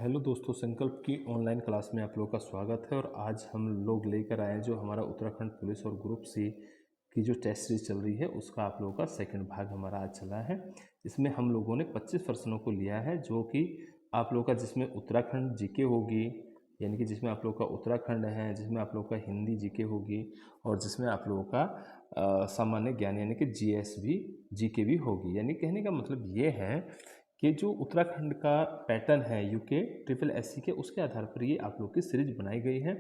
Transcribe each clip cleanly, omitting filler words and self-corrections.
Hello दोस्तों, संकल्प की ऑनलाइन क्लास में आप लोगों का स्वागत है। और आज हम लोग लेकर आए हैं जो हमारा उत्तराखंड पुलिस और ग्रुप सी की जो टेस्ट सीरीज चल रही है उसका आप लोगों का सेकंड भाग हमारा आज चला है। इसमें हम लोगों ने 25 प्रश्नों को लिया है जो कि आप लोगों का जिसमें उत्तराखंड जीके होगी, यानी कि जिसमें आप लोगों का उत्तराखंड है, जिसमें आप लोगों का हिंदी जीके होगी और जिसमें आप लोगों का सामान्य ज्ञान यानी कि जीएस भी जीके भी होगी। यानी कहने का मतलब ये है कि जो उत्तराखंड का पैटर्न है यूके ट्रिपल एससी के, उसके आधार पर ये आप लोग की सीरीज बनाई गई है।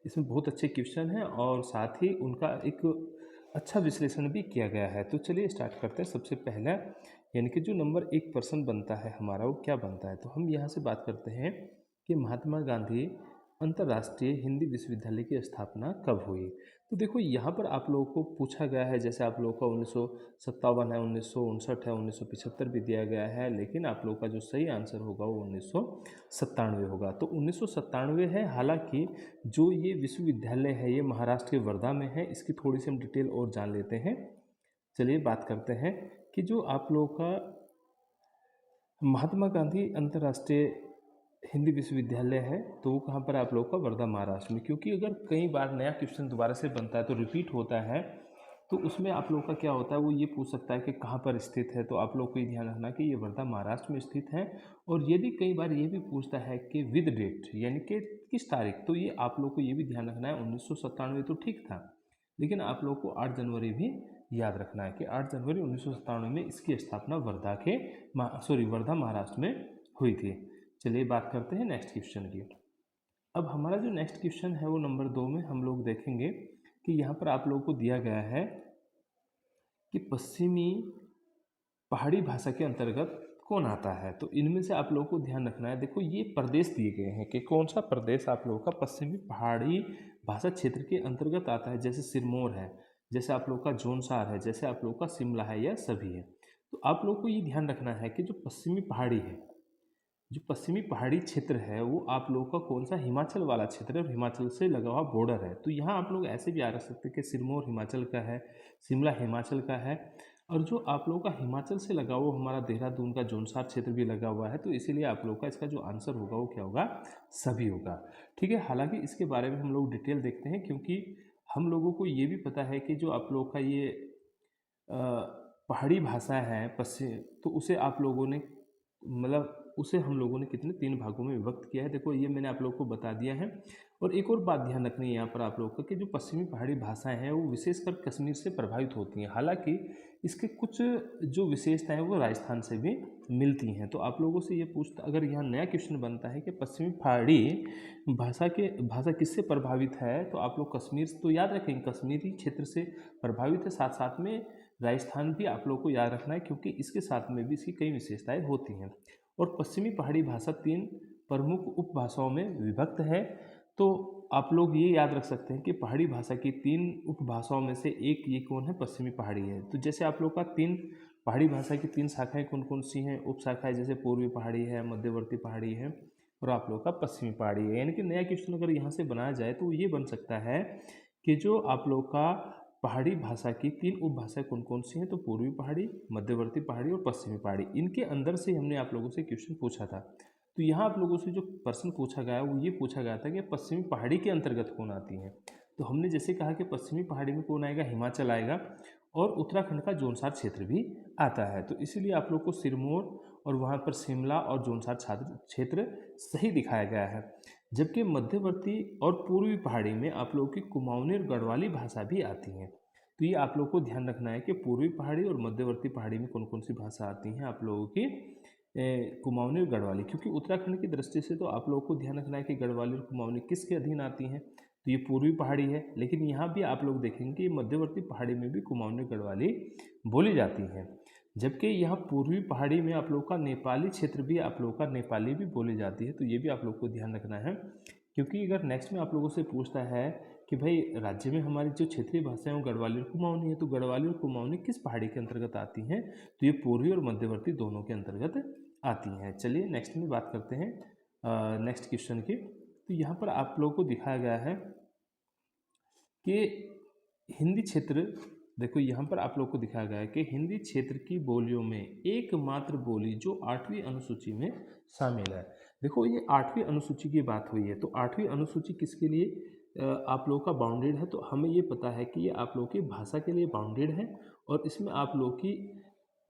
इसमें बहुत अच्छे क्वेश्चन हैं और साथ ही उनका एक अच्छा विश्लेषण भी किया गया है। तो चलिए स्टार्ट करते हैं। सबसे पहला यानी कि जो नंबर 1 प्रश्न बनता है हमारा वो क्या बनता है, तो हम यहाँ से बात करते हैं कि महात्मा गांधी अंतर्राष्ट्रीय हिंदी विश्वविद्यालय की स्थापना कब हुई। तो देखो यहाँ पर आप लोगों को पूछा गया है, जैसे आप लोगों का 1957 है, 1959 है, 1975 भी दिया गया है, लेकिन आप लोगों का जो सही आंसर होगा वो 1997 होगा। तो 1997 है। हालांकि जो ये विश्वविद्यालय है ये महाराष्ट्र के वर्धा में है। इसकी थोड़ी सी हम डिटेल और जान लेते हैं। चलिए बात करते हैं कि जो आप लोगों का महात्मा गांधी अंतर्राष्ट्रीय हिंदी विश्वविद्यालय है तो वो कहाँ पर आप लोगों का वर्धा महाराष्ट्र में। क्योंकि अगर कई बार नया क्वेश्चन दोबारा से बनता है तो रिपीट होता है, तो उसमें आप लोगों का क्या होता है वो ये पूछ सकता है कि कहाँ पर स्थित है। तो आप लोग को ये ध्यान रखना कि ये वर्धा महाराष्ट्र में स्थित है। और यदि कई बार ये भी पूछता है कि विद डेट यानी कि किस तारीख, तो ये आप लोग को ये भी ध्यान रखना है 1997 तो ठीक था, लेकिन आप लोग को 8 जनवरी भी याद रखना है कि 8 जनवरी 1997 में इसकी स्थापना वर्धा महाराष्ट्र में हुई थी। चलिए बात करते हैं नेक्स्ट क्वेश्चन की। अब हमारा जो नेक्स्ट क्वेश्चन है वो नंबर 2 में हम लोग देखेंगे कि यहाँ पर आप लोगों को दिया गया है कि पश्चिमी पहाड़ी भाषा के अंतर्गत कौन आता है। तो इनमें से आप लोगों को ध्यान रखना है। देखो ये प्रदेश दिए गए हैं कि कौन सा प्रदेश आप लोगों का पश्चिमी पहाड़ी भाषा क्षेत्र के अंतर्गत आता है। जैसे सिरमौर है, जैसे आप लोगों का जौनसार है, जैसे आप लोगों का शिमला है, या सभी है। तो आप लोगों को ये ध्यान रखना है कि जो पश्चिमी पहाड़ी है, जो पश्चिमी पहाड़ी क्षेत्र है वो आप लोगों का कौन सा हिमाचल वाला क्षेत्र है और हिमाचल से लगा हुआ बॉर्डर है। तो यहाँ आप लोग ऐसे भी आ रख सकते हैं कि सिरमौर हिमाचल का है, शिमला हिमाचल का है, और जो आप लोगों का हिमाचल से लगा हुआ हमारा देहरादून का जौनसार क्षेत्र भी लगा हुआ है। तो इसीलिए आप लोगों का इसका जो आंसर होगा वो क्या होगा, सभी होगा। ठीक है। हालांकि इसके बारे में हम लोग डिटेल देखते हैं क्योंकि हम लोगों को ये भी पता है कि जो आप लोगों का ये पहाड़ी भाषा है पश्चिम, तो उसे आप लोगों ने मतलब उसे हम लोगों ने कितने 3 भागों में विभक्त किया है। देखो ये मैंने आप लोगों को बता दिया है। और एक और बात ध्यान रखनी है यहाँ पर आप लोगों का कि जो पश्चिमी पहाड़ी भाषाएं हैं वो विशेषकर कश्मीर से प्रभावित होती हैं। हालांकि इसके कुछ जो विशेषताएं वो राजस्थान से भी मिलती हैं। तो आप लोगों से ये पूछता, अगर यहाँ नया क्वेश्चन बनता है कि पश्चिमी पहाड़ी भाषा किससे प्रभावित है, तो आप लोग कश्मीर तो याद रखेंगे, कश्मीरी क्षेत्र से प्रभावित है। साथ साथ में राजस्थान भी आप लोग को याद रखना है क्योंकि इसके साथ में भी इसकी कई विशेषताएं होती हैं। और पश्चिमी पहाड़ी भाषा 3 प्रमुख उपभाषाओं में विभक्त है। तो आप लोग ये याद रख सकते हैं कि पहाड़ी भाषा की 3 उपभाषाओं में से एक ये कौन है, पश्चिमी पहाड़ी है। तो जैसे आप लोग का 3 पहाड़ी भाषा की 3 शाखाएं कौन कौन सी हैं, उप शाखाएं, जैसे पूर्वी पहाड़ी है, मध्यवर्ती पहाड़ी है और आप लोग का पश्चिमी पहाड़ी है। यानी कि नया क्वेश्चन अगर यहाँ से बनाया जाए तो ये बन सकता है कि जो आप लोग का पहाड़ी भाषा की 3 उपभाषाएं कौन कौन सी हैं, तो पूर्वी पहाड़ी, मध्यवर्ती पहाड़ी और पश्चिमी पहाड़ी। इनके अंदर से हमने आप लोगों से क्वेश्चन पूछा था। तो यहाँ आप लोगों से जो प्रश्न पूछा गया वो ये पूछा गया था कि पश्चिमी पहाड़ी के अंतर्गत कौन आती है। तो हमने जैसे कहा कि पश्चिमी पहाड़ी में कौन आएगा, हिमाचल आएगा, और उत्तराखंड का जौनसार क्षेत्र भी आता है। तो इसीलिए आप लोग को सिरमौर और वहाँ पर शिमला और जौनसार क्षेत्र सही दिखाया गया है। जबकि मध्यवर्ती और पूर्वी पहाड़ी में आप लोगों की कुमाऊनी और गढ़वाली भाषा भी आती हैं। तो ये आप लोग को ध्यान रखना है कि पूर्वी पहाड़ी और मध्यवर्ती पहाड़ी में कौन कौन सी भाषा आती हैं आप लोगों की, कुमाऊनी और गढ़वाली। क्योंकि उत्तराखंड की दृष्टि से तो आप लोगों को ध्यान रखना है कि गढ़वाली और कुमाऊनी किसके अधीन आती हैं, तो ये पूर्वी पहाड़ी है। लेकिन यहाँ भी आप लोग देखेंगे कि मध्यवर्ती पहाड़ी में भी कुमाऊनी गढ़वाली बोली जाती हैं। जबकि यहाँ पूर्वी पहाड़ी में आप लोग का नेपाली क्षेत्र भी, आप लोग का नेपाली भी बोली जाती है। तो ये भी आप लोग को ध्यान रखना है। क्योंकि अगर नेक्स्ट में आप लोगों से पूछता है कि भाई राज्य में हमारी जो क्षेत्रीय भाषाएं वो गढ़वाली और कुमाऊनी है, तो गढ़वाली और कुमाऊनी किस पहाड़ी के अंतर्गत आती हैं, तो ये पूर्वी और मध्यवर्ती दोनों के अंतर्गत आती हैं। चलिए नेक्स्ट में बात करते हैं नेक्स्ट क्वेश्चन की। तो यहाँ पर आप लोगों को दिखाया गया है कि हिंदी क्षेत्र, देखो यहाँ पर आप लोग को दिखाया गया है कि हिंदी क्षेत्र की बोलियों में एकमात्र बोली जो 8वीं अनुसूची में शामिल है। देखो ये 8वीं अनुसूची की बात हुई है, तो 8वीं अनुसूची किसके लिए आप लोगों का बाउंडेड है, तो हमें ये पता है कि ये आप लोगों की भाषा के लिए बाउंडेड है। और इसमें आप लोगों की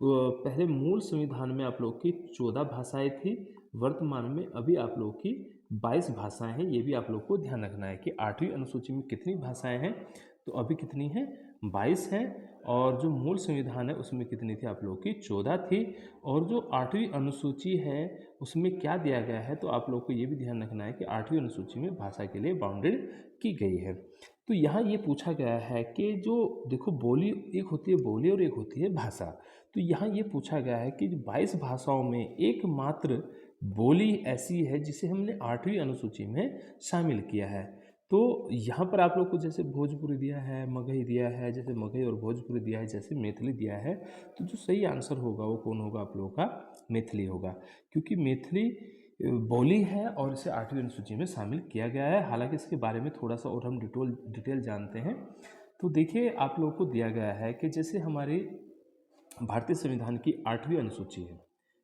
पहले मूल संविधान में आप लोगों की 14 भाषाएं थी, वर्तमान में अभी आप लोगों की 22 भाषाएं हैं। ये भी आप लोग को ध्यान रखना है कि 8वीं अनुसूची में कितनी भाषाएं हैं, तो अभी कितनी हैं, 22 हैं। और जो मूल संविधान है उसमें कितनी थी, आप लोगों की 14 थी। और जो 8वीं अनुसूची है उसमें क्या दिया गया है, तो आप लोग को ये भी ध्यान रखना है कि 8वीं अनुसूची में भाषा के लिए बाउंडेड की गई है। तो यहाँ ये पूछा गया है कि जो देखो बोली एक होती है बोली और एक होती है भाषा। तो यहाँ ये पूछा गया है कि 22 भाषाओं में एकमात्र बोली ऐसी है जिसे हमने 8वीं अनुसूची में शामिल किया है। तो यहाँ पर आप लोग को जैसे भोजपुरी दिया है, मगही दिया है, जैसे मगही और भोजपुरी दिया है, जैसे मैथिली दिया है, तो जो सही आंसर होगा वो कौन होगा, आप लोगों का मैथिली होगा। क्योंकि मैथिली बोली है और इसे 8वीं अनुसूची में शामिल किया गया है। हालांकि इसके बारे में थोड़ा सा और हम डिटेल जानते हैं। तो देखिए आप लोगों को दिया गया है कि जैसे हमारी भारतीय संविधान की 8वीं अनुसूची है,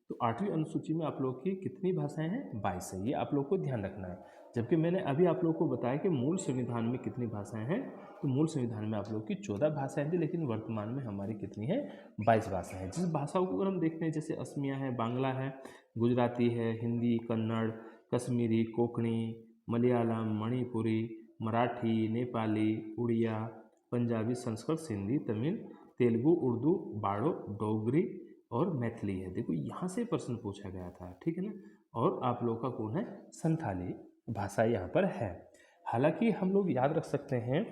तो 8वीं अनुसूची में आप लोग की कितनी भाषाएं हैं, 22 है। ये आप लोग को ध्यान रखना है। जबकि मैंने अभी आप लोग को बताया कि मूल संविधान में कितनी भाषाएं हैं, तो मूल संविधान में आप लोग की 14 भाषाएं थी, लेकिन वर्तमान में हमारी कितनी है, 22 भाषाएं हैं। जिस भाषाओं को अगर हम देखते हैं जैसे असमिया है, बांग्ला है, गुजराती है, हिंदी, कन्नड़, कश्मीरी, कोंकणी, मलयालम, मणिपुरी, मराठी, नेपाली, उड़िया, पंजाबी, संस्कृत, सिंधी, तमिल, तेलुगु, उर्दू, बाड़ो, डोगरी और मैथिली है। देखो यहाँ से प्रश्न पूछा गया था, ठीक है ना। और आप लोग का कौन है, संथाली भाषा यहाँ पर है। हालांकि हम लोग याद रख सकते हैं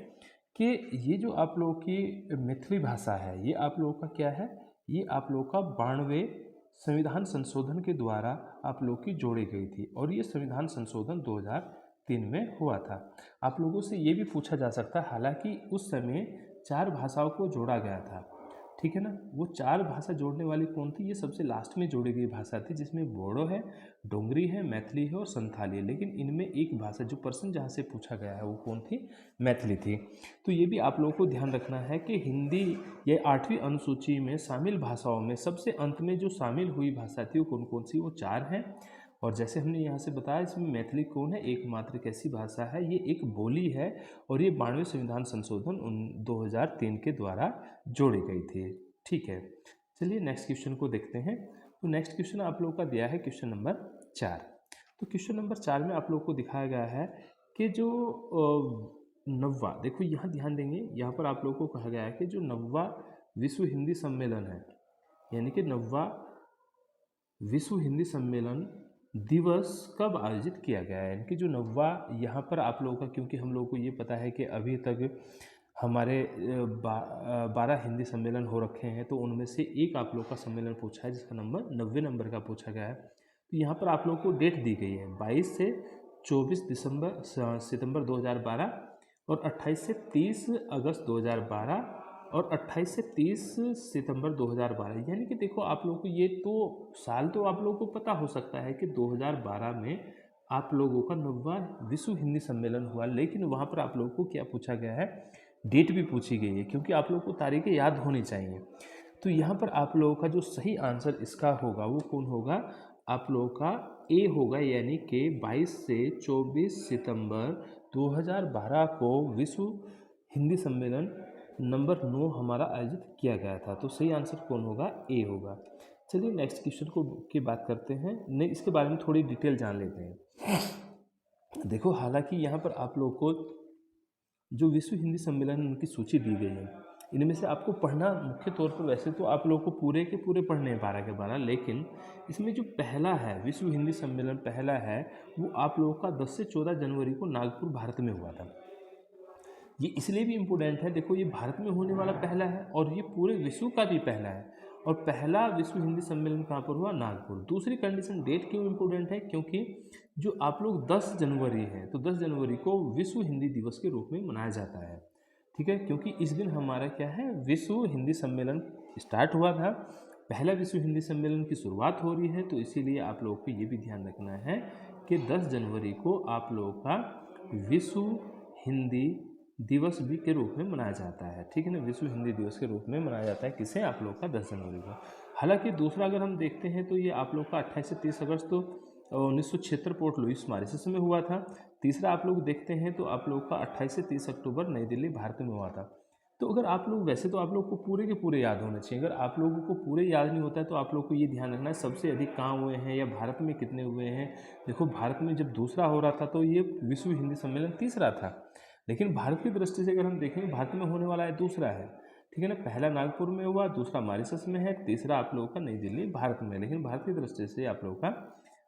कि ये जो आप लोगों की मैथिली भाषा है, ये आप लोगों का क्या है, ये आप लोगों का 92वें संविधान संशोधन के द्वारा आप लोग की जोड़ी गई थी। और ये संविधान संशोधन 2003 में हुआ था। आप लोगों से ये भी पूछा जा सकता है, हालांकि उस समय 4 भाषाओं को जोड़ा गया था, ठीक है ना। वो 4 भाषा जोड़ने वाली कौन थी, ये सबसे लास्ट में जोड़ी गई भाषा थी, जिसमें बोडो है, डोंगरी है, मैथिली है और संथाली है। लेकिन इनमें एक भाषा जो प्रश्न जहाँ से पूछा गया है वो कौन थी, मैथिली थी। तो ये भी आप लोगों को ध्यान रखना है कि हिंदी ये 8वीं अनुसूची में शामिल भाषाओं में सबसे अंत में जो शामिल हुई भाषा थी वो कौन कौन सी, वो 4 हैं। और जैसे हमने यहाँ से बताया, इसमें मैथिली कौन है, एकमात्र कैसी भाषा है, ये एक बोली है। और ये 92वें संविधान संशोधन 2003 के द्वारा जोड़ी गई थी, ठीक है। चलिए नेक्स्ट क्वेश्चन को देखते हैं। तो नेक्स्ट क्वेश्चन आप लोगों का दिया है क्वेश्चन नंबर 4। तो क्वेश्चन नंबर 4 में आप लोगों को दिखाया गया है कि जो 9वां, देखो यहाँ ध्यान देंगे, यहाँ पर आप लोगों को कहा गया है कि जो 9वां विश्व हिंदी सम्मेलन है, यानी कि 9वां विश्व हिंदी सम्मेलन दिवस कब आयोजित किया गया है। यानी कि जो 9वां यहाँ पर आप लोगों का, क्योंकि हम लोगों को ये पता है कि अभी तक हमारे 12 हिंदी सम्मेलन हो रखे हैं, तो उनमें से एक आप लोग का सम्मेलन पूछा है जिसका नंबर 90 नंबर का पूछा गया है। तो यहाँ पर आप लोगों को डेट दी गई है 22 से 24 सितंबर 2012 और 28 से 30 अगस्त 2012 और 28 से 30 सितंबर 2012। यानी कि देखो आप लोगों को ये तो साल तो आप लोगों को पता हो सकता है कि 2012 में आप लोगों का 9वां विश्व हिंदी सम्मेलन हुआ, लेकिन वहाँ पर आप लोगों को क्या पूछा गया है, डेट भी पूछी गई है, क्योंकि आप लोगों को तारीखें याद होनी चाहिए। तो यहाँ पर आप लोगों का जो सही आंसर इसका होगा वो कौन होगा, आप लोगों का ए होगा। यानी कि 22 से 24 सितंबर 2012 को विश्व हिंदी सम्मेलन नंबर 9 हमारा आयोजित किया गया था। तो सही आंसर कौन होगा, ए होगा। चलिए नेक्स्ट क्वेश्चन को की बात करते हैं। नहीं, इसके बारे में थोड़ी डिटेल जान लेते हैं। देखो हालांकि यहाँ पर आप लोग को जो विश्व हिंदी सम्मेलन उनकी सूची दी गई है, इनमें से आपको पढ़ना मुख्य तौर पर, वैसे तो आप लोग को पूरे के पूरे पढ़ने हैं 12 के 12, लेकिन इसमें जो पहला है विश्व हिंदी सम्मेलन पहला है वो आप लोगों का 10 से 14 जनवरी को नागपुर भारत में हुआ था। ये इसलिए भी इम्पोर्टेंट है, देखो ये भारत में होने वाला पहला है और ये पूरे विश्व का भी पहला है। और पहला विश्व हिंदी सम्मेलन कहाँ पर हुआ, नागपुर। दूसरी कंडीशन, डेट क्यों इम्पोर्टेंट है, क्योंकि जो आप लोग 10 जनवरी है, तो 10 जनवरी को विश्व हिंदी दिवस के रूप में मनाया जाता है, ठीक है। क्योंकि इस दिन हमारा क्या है, विश्व हिंदी सम्मेलन स्टार्ट हुआ था, पहला विश्व हिंदी सम्मेलन की शुरुआत हो रही है। तो इसीलिए आप लोगों को ये भी ध्यान रखना है कि 10 जनवरी को आप लोगों का विश्व हिंदी दिवस भी के रूप में मनाया जाता है, ठीक है ना। विश्व हिंदी दिवस के रूप में मनाया जाता है किसे, आप लोग का 10 जनवरी को। हालांकि दूसरा अगर हम देखते हैं तो ये आप लोग का 28 से 30 अगस्त तो 1976 पोर्ट लुइस मॉरिशस में हुआ था। तीसरा आप लोग देखते हैं तो आप लोग का 28 से 30 अक्टूबर नई दिल्ली भारत में हुआ था। तो अगर आप लोग वैसे तो आप लोग को पूरे के पूरे याद होने चाहिए, अगर आप लोगों को पूरे याद नहीं होता है तो आप लोग को ये ध्यान रखना है सबसे अधिक कहाँ हुए हैं या भारत में कितने हुए हैं। देखो भारत में जब दूसरा हो रहा था तो ये विश्व हिंदी सम्मेलन तीसरा था, लेकिन भारत की दृष्टि से अगर हम देखें भारत में होने वाला है दूसरा है, ठीक है ना। पहला नागपुर में हुआ, दूसरा मॉरिशस में है, तीसरा आप लोगों का नई दिल्ली भारत में, लेकिन भारत की दृष्टि से आप लोगों का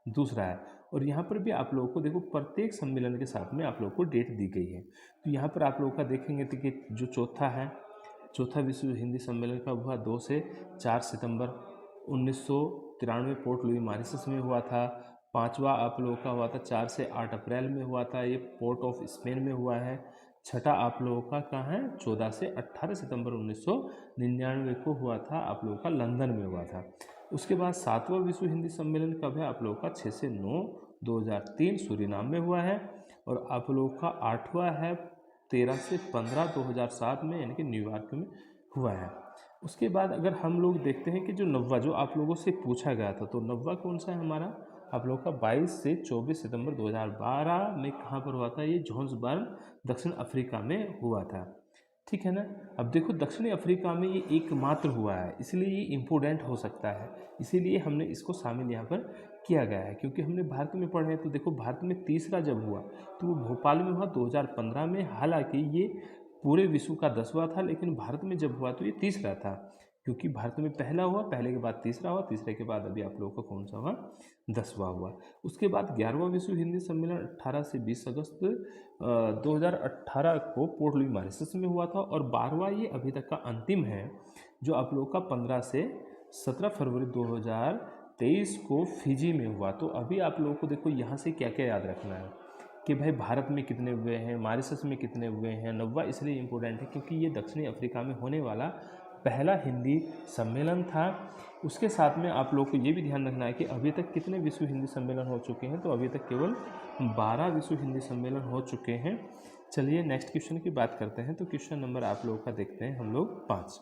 दूसरा है। और यहाँ पर भी आप लोगों को देखो प्रत्येक सम्मेलन के साथ में आप लोगों को डेट दी गई है। तो यहाँ पर आप लोगों का देखेंगे तो कि जो चौथा है, चौथा विश्व हिंदी सम्मेलन कब हुआ, 2 से 4 सितंबर 1993 पोर्ट लुई मॉरिशस में हुआ था। पांचवा आप लोगों का हुआ था 4 से 8 अप्रैल में हुआ था, ये पोर्ट ऑफ स्पेन में हुआ है। छठा आप लोगों का कहाँ है, 14 से 18 सितंबर 1999 को हुआ था, आप लोगों का लंदन में हुआ था। उसके बाद सातवां विश्व हिंदी सम्मेलन कब है, आप लोगों का 6 से 9 2003 सूरीनाम में हुआ है। और आप लोगों का आठवां है 13 से 15 2007 में, यानी कि न्यूयॉर्क में हुआ है। उसके बाद अगर हम लोग देखते हैं कि जो नौवां, जो आप लोगों से पूछा गया था, तो नौवां कौन सा है हमारा, आप लोगों का 22 से 24 सितंबर 2012 में कहाँ पर हुआ था, ये जोहान्सबर्ग दक्षिण अफ्रीका में हुआ था, ठीक है ना। अब देखो दक्षिणी अफ्रीका में ये एकमात्र हुआ है, इसलिए ये इम्पोर्टेंट हो सकता है, इसीलिए हमने इसको शामिल यहाँ पर किया गया है। क्योंकि हमने भारत में पढ़े हैं तो देखो भारत में तीसरा जब हुआ तो वो भोपाल में हुआ 2015 में, हालांकि ये पूरे विश्व का 10वां था, लेकिन भारत में जब हुआ तो ये तीसरा था। क्योंकि भारत में पहला हुआ, पहले के बाद तीसरा हुआ, तीसरे के बाद अभी आप लोगों का कौन सा हुआ, 10वां हुआ। उसके बाद 11वां विश्व हिंदी सम्मेलन 18 से 20 अगस्त 2018 को पोर्ट लुई मॉरिशस में हुआ था। और 12वां ये अभी तक का अंतिम है, जो आप लोगों का 15 से 17 फरवरी 2023 को फिजी में हुआ। तो अभी आप लोगों को देखो यहाँ से क्या क्या याद रखना है कि भाई भारत में कितने हुए हैं, मॉरिशस में कितने हुए हैं। नौवां इसलिए इम्पोर्टेंट है क्योंकि ये दक्षिणी अफ्रीका में होने वाला पहला हिंदी सम्मेलन था। उसके साथ में आप लोग को ये भी ध्यान रखना है कि अभी तक कितने विश्व हिंदी सम्मेलन हो चुके हैं, तो अभी तक केवल 12 विश्व हिंदी सम्मेलन हो चुके हैं। चलिए नेक्स्ट क्वेश्चन की बात करते हैं। तो क्वेश्चन नंबर आप लोगों का देखते हैं हम लोग 5।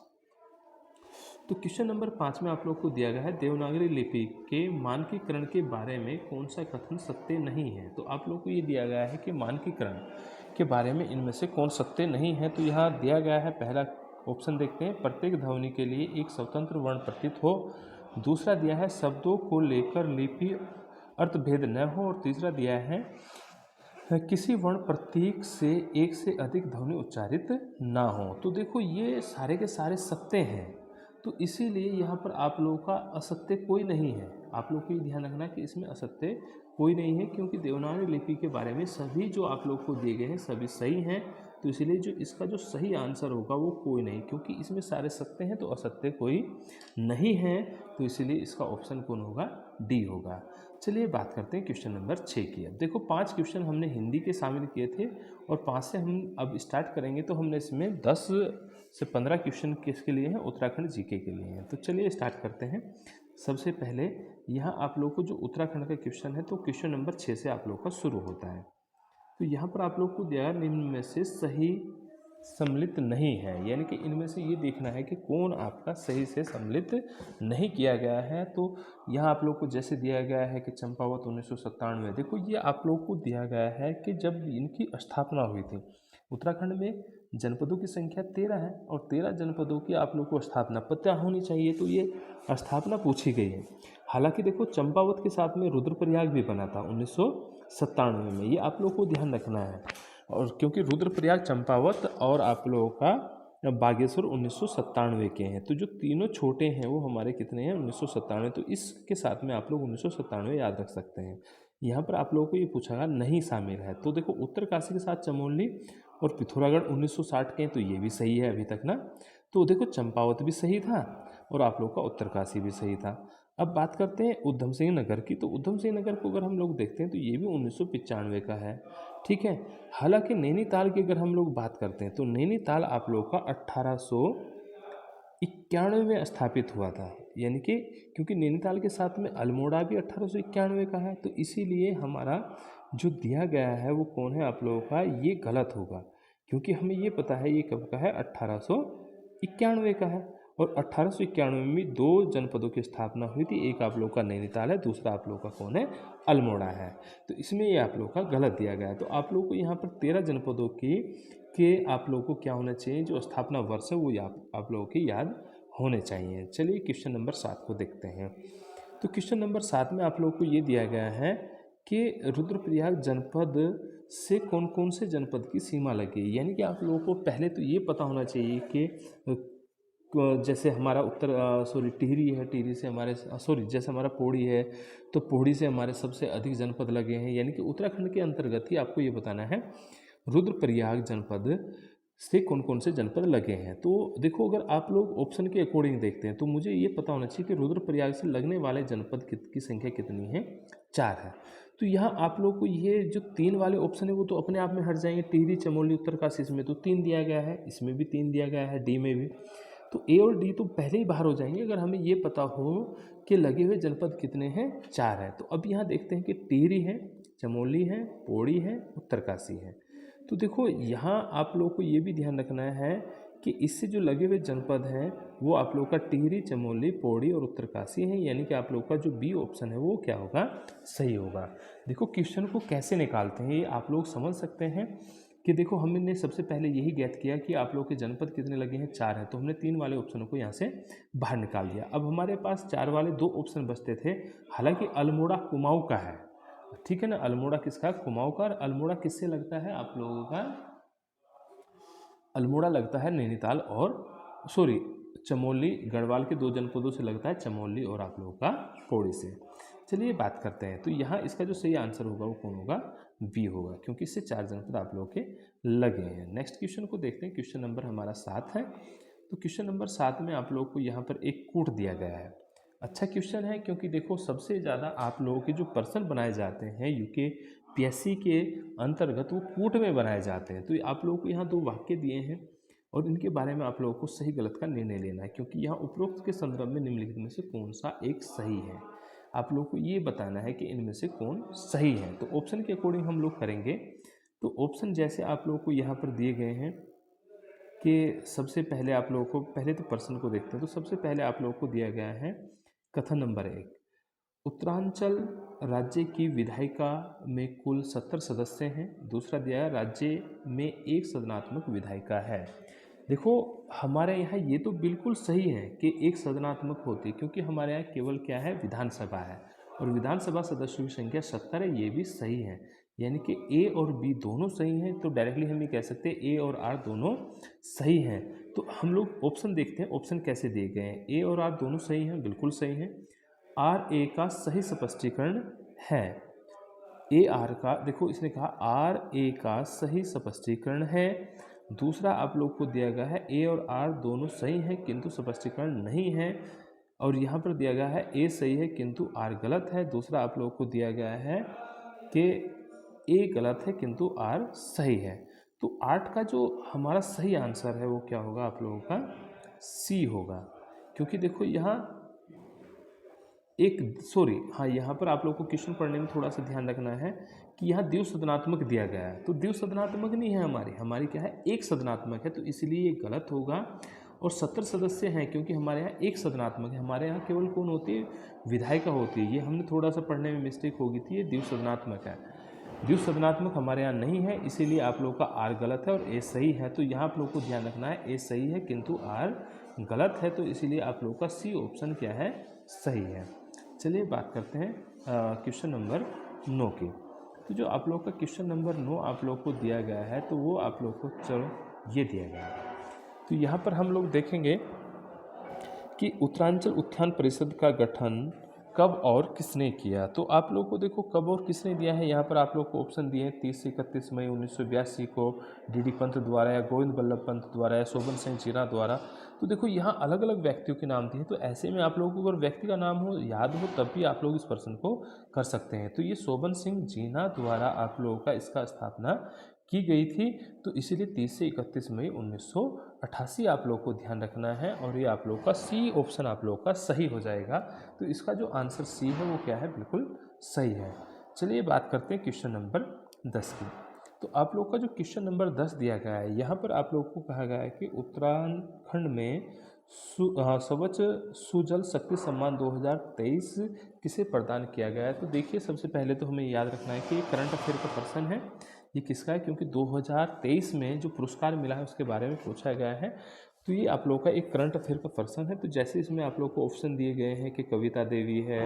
तो क्वेश्चन नंबर 5 में आप लोग को दिया गया है देवनागरी लिपि के मानकीकरण के बारे में कौन सा कथन सत्य नहीं है। तो आप लोग को ये दिया गया है कि मानकीकरण के बारे में इनमें से कौन सत्य नहीं है। तो यहाँ दिया गया है, पहला ऑप्शन देखते हैं, प्रत्येक ध्वनि के लिए एक स्वतंत्र वर्ण प्रतीत हो। दूसरा दिया है शब्दों को लेकर लिपि अर्थभेद न हो। और तीसरा दिया है किसी वर्ण प्रतीक से एक से अधिक ध्वनि उच्चारित ना हो। तो देखो ये सारे के सारे सत्य हैं, तो इसीलिए यहाँ पर आप लोगों का असत्य कोई नहीं है। आप लोग को ये ध्यान रखना है कि इसमें असत्य कोई नहीं है, क्योंकि देवनागरी लिपि के बारे में सभी जो आप लोग को दिए गए हैं सभी सही हैं। तो इसलिए जो इसका जो सही आंसर होगा वो कोई नहीं, क्योंकि इसमें सारे सत्य हैं तो असत्य कोई नहीं है। तो इसीलिए इसका ऑप्शन कौन होगा, डी होगा। चलिए बात करते हैं क्वेश्चन नंबर 6 की। अब देखो 5 क्वेश्चन हमने हिंदी के शामिल किए थे और 5 से हम अब स्टार्ट करेंगे। तो हमने इसमें 10 से 15 क्वेश्चन किसके लिए हैं, उत्तराखंड जीके के लिए हैं। तो चलिए स्टार्ट करते हैं। सबसे पहले यहाँ आप लोग को जो उत्तराखंड का क्वेश्चन है, तो क्वेश्चन नंबर 6 से आप लोग का शुरू होता है। तो यहाँ पर आप लोग को दिया निम्न में से सही सम्मिलित नहीं है, यानी कि इनमें से ये देखना है कि कौन आपका सही से सम्मिलित नहीं किया गया है। तो यहाँ आप लोग को जैसे दिया गया है कि चंपावत 1997, देखो ये आप लोग को दिया गया है कि जब इनकी स्थापना हुई थी। उत्तराखंड में जनपदों की संख्या 13 है और 13 जनपदों की आप लोग को स्थापना पता होनी चाहिए, तो ये स्थापना पूछी गई है। हालांकि देखो चंपावत के साथ में रुद्रप्रयाग भी बना था 1997 में, ये आप लोग को ध्यान रखना है। और क्योंकि रुद्रप्रयाग, चंपावत और आप लोगों का बागेश्वर 1997 के हैं, तो जो तीनों छोटे हैं वो हमारे कितने हैं, 1997। तो इसके साथ में आप लोग 1997 याद रख सकते हैं। यहाँ पर आप लोगों को ये पूछा गया नहीं शामिल है, तो देखो उत्तरकाशी के साथ चमोली और पिथौरागढ़ 1960 के हैं, तो ये भी सही है अभी तक ना। तो देखो चंपावत भी सही था और आप लोग का उत्तरकाशी भी सही था। अब बात करते हैं उधम सिंह नगर की। तो उधम सिंह नगर को अगर हम लोग देखते हैं तो ये भी 1995 का है, ठीक है। हालांकि नैनीताल की अगर हम लोग बात करते हैं तो नैनीताल आप लोग का 1891 में स्थापित हुआ था, यानी कि क्योंकि नैनीताल के साथ में अल्मोड़ा भी 1891 का है, तो इसीलिए हमारा जो दिया गया है वो कौन है आप लोगों का, ये गलत होगा। क्योंकि हमें ये पता है ये कब का है, 1891 का है। और 1891 में 2 जनपदों की स्थापना हुई थी। एक आप लोग का नैनीताल है, दूसरा आप लोग का कौन है, अल्मोड़ा है। तो इसमें ये आप लोग का गलत दिया गया है। तो आप लोग को यहाँ पर 13 जनपदों की के आप लोगों को क्या होना चाहिए, जो स्थापना वर्ष है वो आप लोगों की याद होने चाहिए। चलिए क्वेश्चन नंबर 7 को देखते हैं। तो क्वेश्चन नंबर 7 में आप लोगों को ये दिया गया है कि रुद्रप्रयाग जनपद से कौन कौन से जनपद की सीमा लगी। यानी कि आप लोगों को पहले तो ये पता होना चाहिए कि जैसे हमारा टिहरी है, टिहरी से हमारे जैसे हमारा पौड़ी है, तो पौड़ी से हमारे सबसे अधिक जनपद लगे हैं। यानी कि उत्तराखंड के अंतर्गत ही आपको ये बताना है रुद्रप्रयाग जनपद से कौन कौन से जनपद लगे हैं। तो देखो, अगर आप लोग ऑप्शन के अकॉर्डिंग देखते हैं तो मुझे ये पता होना चाहिए कि रुद्रप्रयाग से लगने वाले जनपद की संख्या कितनी है, 4 है। तो यहाँ आप लोग को ये जो 3 वाले ऑप्शन है वो तो अपने आप में हट जाएंगे। टिहरी, चमोली, उत्तरकाशी, इसमें तो 3 दिया गया है, इसमें भी 3 दिया गया है, डी में भी। तो ए और डी तो पहले ही बाहर हो जाएंगे अगर हमें ये पता हो कि लगे हुए जनपद कितने हैं, 4 है। तो अब यहाँ देखते हैं कि टिहरी है, चमोली है, पौड़ी है, उत्तरकाशी है। तो देखो, यहाँ आप लोग को ये भी ध्यान रखना है कि इससे जो लगे हुए जनपद हैं वो आप लोग का टिहरी, चमोली, पौड़ी और उत्तरकाशी है। यानी कि आप लोग का जो बी ऑप्शन है वो क्या होगा, सही होगा। देखो, क्वेश्चन को कैसे निकालते हैं ये आप लोग समझ सकते हैं कि देखो, हमने सबसे पहले यही ज्ञात किया कि आप लोग के जनपद कितने लगे हैं, 4 है। तो हमने 3 वाले ऑप्शनों को यहाँ से बाहर निकाल दिया। अब हमारे पास 4 वाले 2 ऑप्शन बचते थे। हालांकि अल्मोड़ा कुमाऊं का है, ठीक है ना। अल्मोड़ा किसका, कुमाऊं का। अल्मोड़ा किससे लगता है आप लोगों का, अल्मोड़ा लगता है नैनीताल और चमोली, गढ़वाल के 2 जनपदों से लगता है, चमोली और आप लोगों का पौड़ी से। चलिए बात करते हैं। तो यहाँ इसका जो सही आंसर होगा वो कौन होगा, बी होगा, क्योंकि इससे 4 जनपद आप लोगों के लगे हैं। नेक्स्ट क्वेश्चन को देखते हैं। क्वेश्चन नंबर हमारा 7 है। तो क्वेश्चन नंबर 7 में आप लोगों को यहाँ पर एक कूट दिया गया है। अच्छा क्वेश्चन है, क्योंकि देखो सबसे ज़्यादा आप लोगों के जो पर्सन बनाए जाते हैं यूकेपीएससी के अंतर्गत, वो कूट में बनाए जाते हैं। तो आप लोगों को यहाँ 2 वाक्य दिए हैं और इनके बारे में आप लोगों को सही गलत का निर्णय लेना है, क्योंकि यहाँ उपरोक्त के संदर्भ में निम्नलिखित में से कौन सा एक सही है। आप लोगों को ये बताना है कि इनमें से कौन सही है। तो ऑप्शन के अकॉर्डिंग हम लोग करेंगे। तो ऑप्शन जैसे आप लोगों को यहाँ पर दिए गए हैं कि सबसे पहले आप लोगों को, पहले तो पर्सन को देखते हैं। तो सबसे पहले आप लोगों को दिया गया है कथन नंबर 1, उत्तरांचल राज्य की विधायिका में कुल 70 सदस्य हैं। दूसरा दिया है राज्य में एक सदनात्मक विधायिका है। देखो, हमारे यहाँ ये तो बिल्कुल सही है कि एक सदनात्मक होती है, क्योंकि हमारे यहाँ केवल क्या है, विधानसभा है और विधानसभा सदस्यों की संख्या 70 है। ये भी सही है, यानी कि ए और बी दोनों सही हैं। तो डायरेक्टली हम ये कह सकते हैं ए और आर दोनों सही हैं। तो हम लोग ऑप्शन देखते हैं, ऑप्शन कैसे दिए गए हैं। ए और आर दोनों सही हैं, बिल्कुल सही हैं। आर ए का सही स्पष्टीकरण है। ए आर का, देखो इसने कहा आर ए का सही स्पष्टीकरण है। दूसरा आप लोग को दिया गया है ए और आर दोनों सही हैं किंतु स्पष्टीकरण नहीं है। और यहाँ पर दिया गया है ए सही है किंतु आर गलत है। दूसरा आप लोग को दिया गया है कि ए गलत है किंतु आर सही है। तो 8 का जो हमारा सही आंसर है वो क्या होगा, आप लोगों का सी होगा। क्योंकि देखो यहाँ यहाँ पर आप लोग को क्वेश्चन पढ़ने में थोड़ा सा ध्यान रखना है कि यहाँ द्विसदनात्मक दिया गया है। तो द्विसदनात्मक नहीं है, हमारी क्या है, एक सदनात्मक है। तो इसलिए ये गलत होगा। और 70 सदस्य हैं क्योंकि हमारे यहाँ एक सदनात्मक है। हमारे यहाँ केवल कौन होती है, विधायिका होती है। ये हमने थोड़ा सा पढ़ने में मिस्टेक हो गई थी। ये द्विसदनात्मक है, द्विसदनात्मक हमारे यहाँ नहीं है। इसीलिए आप लोग का आर गलत है और ए सही है। तो यहाँ आप लोग को ध्यान रखना है, ए सही है किंतु आर गलत है। तो इसीलिए आप लोग का सी ऑप्शन क्या है, सही है। चलिए बात करते हैं क्वेश्चन नंबर 9 की। तो जो आप लोग का क्वेश्चन नंबर 9 आप लोग को दिया गया है, तो वो आप लोग को चलो ये दिया गया है। तो यहाँ पर हम लोग देखेंगे कि उत्तरांचल उत्थान परिषद का गठन कब और किसने किया। तो आप लोग को देखो कब और किसने दिया है। यहाँ पर आप लोग को ऑप्शन दिए हैं 30 से 31 मई 1982 को डी पंत द्वारा या गोविंद बल्लभ पंत द्वारा या शोभन सिंह जीना द्वारा। तो देखो यहाँ अलग अलग व्यक्तियों के नाम दिए हैं। तो ऐसे में आप लोगों को अगर व्यक्ति का नाम हो याद हो तब भी आप लोग इस प्रश्न को कर सकते हैं। तो ये शोभन सिंह जीना द्वारा आप लोगों का इसका स्थापना की गई थी। तो इसीलिए 30 से 31 मई 1988 आप लोग को ध्यान रखना है। और ये आप लोग का सी ऑप्शन आप लोग का सही हो जाएगा। तो इसका जो आंसर सी है वो क्या है, बिल्कुल सही है। चलिए बात करते हैं क्वेश्चन नंबर 10 की। तो आप लोग का जो क्वेश्चन नंबर 10 दिया गया है, यहाँ पर आप लोग को कहा गया है कि उत्तराखंड में स्वच्छ सुजल शक्ति सम्मान 2023 किसे प्रदान किया गया है? तो देखिए, सबसे पहले तो हमें याद रखना है कि ये करंट अफेयर का पर्सन है। ये किसका है? क्योंकि 2023 में जो पुरस्कार मिला है उसके बारे में पूछा गया है। तो ये आप लोगों का एक करंट अफेयर का पर्सन है। तो जैसे इसमें आप लोग को ऑप्शन दिए गए हैं कि कविता देवी है,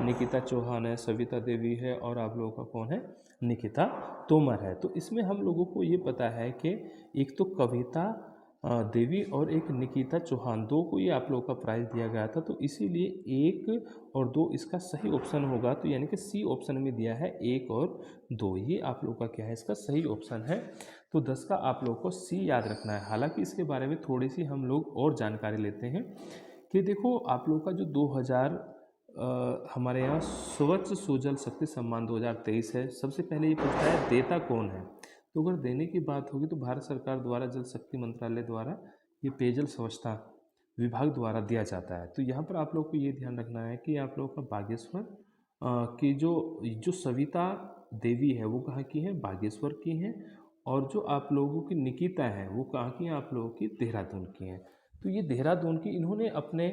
निकिता चौहान है, सविता देवी है और आप लोगों का कौन है? निकिता तोमर है। तो इसमें हम लोगों को ये पता है कि एक तो कविता देवी और एक निकिता चौहान, दो को ये आप लोगों का प्राइज़ दिया गया था। तो इसीलिए 1 और 2 इसका सही ऑप्शन होगा। तो यानी कि सी ऑप्शन में दिया है 1 और 2, ये आप लोगों का क्या है? इसका सही ऑप्शन है। तो 10 का आप लोगों को सी याद रखना है। हालांकि इसके बारे में थोड़ी सी हम लोग और जानकारी लेते हैं कि देखो, आप लोगों का जो 2000 हमारे यहाँ स्वच्छ सुजल शक्ति सम्मान 2023 है। सबसे पहले ये पूछता है देता कौन है? तो अगर देने की बात होगी तो भारत सरकार द्वारा जल शक्ति मंत्रालय द्वारा ये पेयजल स्वच्छता विभाग द्वारा दिया जाता है। तो यहाँ पर आप लोग को ये ध्यान रखना है कि आप लोगों का बागेश्वर की जो जो सविता देवी है वो कहाँ की है? बागेश्वर की हैं। और जो आप लोगों की निकिता है वो कहाँ की हैं? आप लोगों की देहरादून की हैं। तो ये देहरादून की, इन्होंने अपने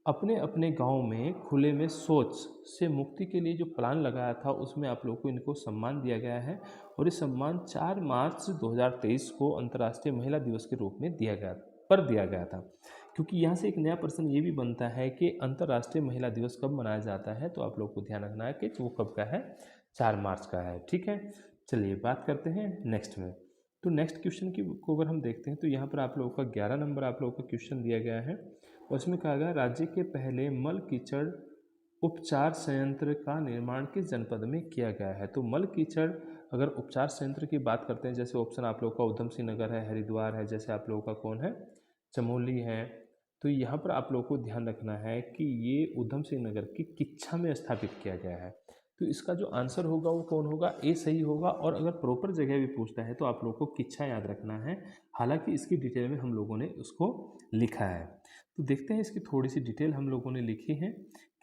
अपने अपने गांव में खुले में शौच से मुक्ति के लिए जो प्लान लगाया था उसमें आप लोगों को इनको सम्मान दिया गया है। और ये सम्मान 4 मार्च 2023 को अंतर्राष्ट्रीय महिला दिवस के रूप में दिया गया था। क्योंकि यहाँ से एक नया प्रश्न ये भी बनता है कि अंतर्राष्ट्रीय महिला दिवस कब मनाया जाता है? तो आप लोग को ध्यान रखना है कि वो कब का है? 4 मार्च का है। ठीक है, चलिए बात करते हैं नेक्स्ट में। तो नेक्स्ट क्वेश्चन की को अगर हम देखते हैं तो यहाँ पर आप लोगों का 11 नंबर आप लोगों का क्वेश्चन दिया गया है। और उसमें कहा गया राज्य के पहले मल कीचड़ उपचार संयंत्र का निर्माण किस जनपद में किया गया है? तो मल कीचड़ अगर उपचार संयंत्र की बात करते हैं, जैसे ऑप्शन आप लोगों का उधम सिंह नगर है, हरिद्वार है, जैसे आप लोगों का कौन है? चमोली है। तो यहाँ पर आप लोगों को ध्यान रखना है कि ये उधम सिंह नगर की किच्छा में स्थापित किया गया है। तो इसका जो आंसर होगा वो कौन होगा? ए सही होगा। और अगर प्रॉपर जगह भी पूछता है तो आप लोगों को किच्छा याद रखना है। हालांकि इसकी डिटेल में हम लोगों ने उसको लिखा है। तो देखते हैं, इसकी थोड़ी सी डिटेल हम लोगों ने लिखी है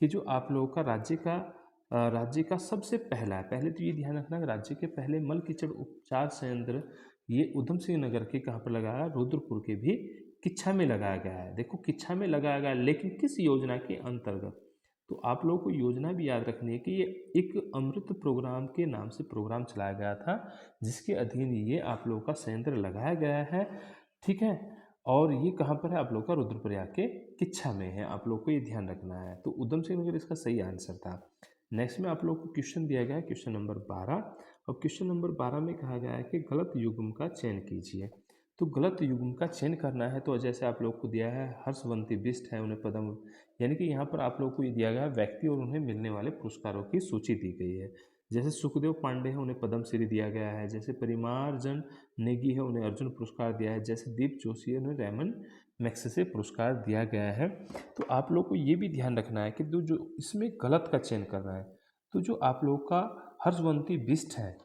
कि जो आप लोगों का राज्य का सबसे पहला है। पहले तो ये ध्यान रखना कि राज्य के पहले मल कीचड़ उपचार संयंत्र ये उधम सिंह नगर के कहाँ पर लगाया? रुद्रपुर के भी किच्छा में लगाया गया है। देखो, किच्छा में लगाया गया, लेकिन किस योजना के अंतर्गत? तो आप लोगों को योजना भी याद रखनी है कि ये एक अमृत प्रोग्राम के नाम से प्रोग्राम चलाया गया था, जिसके अधीन ये आप लोगों का संयंत्र लगाया गया है। ठीक है, और ये कहाँ पर है? आप लोग का रुद्रप्रयाग के किच्छा में है। आप लोग को ये ध्यान रखना है। तो उधम सिंह नगर इसका सही आंसर था। नेक्स्ट में आप लोग को क्वेश्चन दिया गया है, क्वेश्चन नंबर 12। और क्वेश्चन नंबर 12 में कहा गया है कि गलत युग्म का चयन कीजिए। तो गलत युग्म का चयन करना है तो जैसे आप लोग को दिया है हर्षवंती बिष्ट है, उन्हें पद्म, यानी कि यहाँ पर आप लोग को ये दिया गया है व्यक्ति और उन्हें मिलने वाले पुरस्कारों की सूची दी गई है। जैसे सुखदेव पांडे हैं, उन्हें पद्मश्री दिया गया है। जैसे परिमार्जन नेगी है, उन्हें अर्जुन पुरस्कार दिया है। जैसे दीप जोशी है, उन्हें रेमन मैग्सेसे पुरस्कार दिया गया है। तो आप लोग को ये भी ध्यान रखना है कि जो इसमें गलत का चयन करना है। तो जो आप लोग का हर्षवंती बिष्ट है,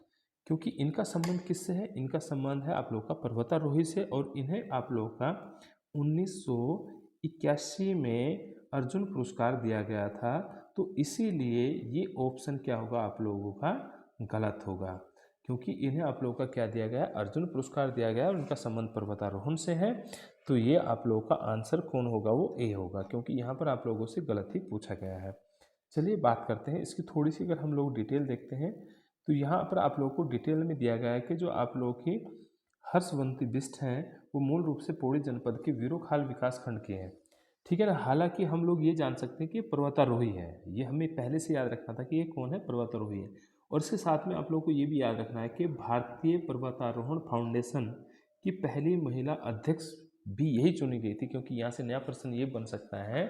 क्योंकि इनका संबंध किससे है? इनका संबंध है आप लोग का पर्वतारोही से। और इन्हें आप लोग का 1981 में अर्जुन पुरस्कार दिया गया था। तो इसीलिए ये ऑप्शन क्या होगा? आप लोगों का गलत होगा, क्योंकि इन्हें आप लोगों का क्या दिया गया? अर्जुन पुरस्कार दिया गया और इनका संबंध पर्वतारोहण से है। तो ये आप लोगों का आंसर कौन होगा? वो ए होगा, क्योंकि यहाँ पर आप लोगों से गलत ही पूछा गया है। चलिए बात करते हैं इसकी थोड़ी सी। अगर हम लोग डिटेल देखते हैं तो यहाँ पर आप लोगों को डिटेल में दिया गया है कि जो आप लोगों की हर्षवंती बिष्ट हैं वो मूल रूप से पौड़ी जनपद के वीरोखाल विकास खंड के हैं। ठीक है ना। हालांकि हम लोग ये जान सकते हैं कि ये पर्वतारोही है, ये हमें पहले से याद रखना था कि ये कौन है? पर्वतारोही है। और इसके साथ में आप लोगों को ये भी याद रखना है कि भारतीय पर्वतारोहण फाउंडेशन की पहली महिला अध्यक्ष भी यही चुनी गई थी। क्योंकि यहाँ से नया प्रश्न ये बन सकता है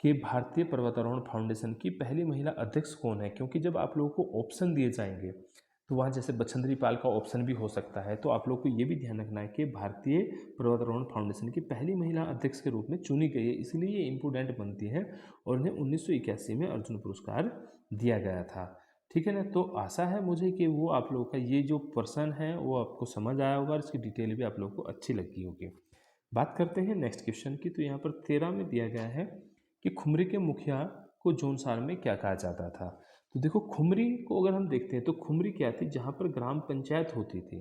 कि भारतीय पर्वतारोहण फाउंडेशन की पहली महिला अध्यक्ष कौन है? क्योंकि जब आप लोगों को ऑप्शन दिए जाएंगे तो वहाँ जैसे बछंद्री पाल का ऑप्शन भी हो सकता है। तो आप लोग को ये भी ध्यान रखना है कि भारतीय पर्वतारोहण फाउंडेशन की पहली महिला अध्यक्ष के रूप में चुनी गई है, इसलिए ये इम्पोर्टेंट बनती है। और इन्हें 1981 में अर्जुन पुरस्कार दिया गया था। ठीक है ना। तो आशा है मुझे कि वो आप लोगों का ये जो प्रश्न है वो आपको समझ आया होगा और इसकी डिटेल भी आप लोग को अच्छी लगी होगी। बात करते हैं नेक्स्ट क्वेश्चन की। तो यहाँ पर 13 में दिया गया है कि खुमरी के मुखिया को जौनसार में क्या कहा जाता था? तो देखो, खुमरी को अगर हम देखते हैं तो खुमरी क्या थी? जहाँ पर ग्राम पंचायत होती थी,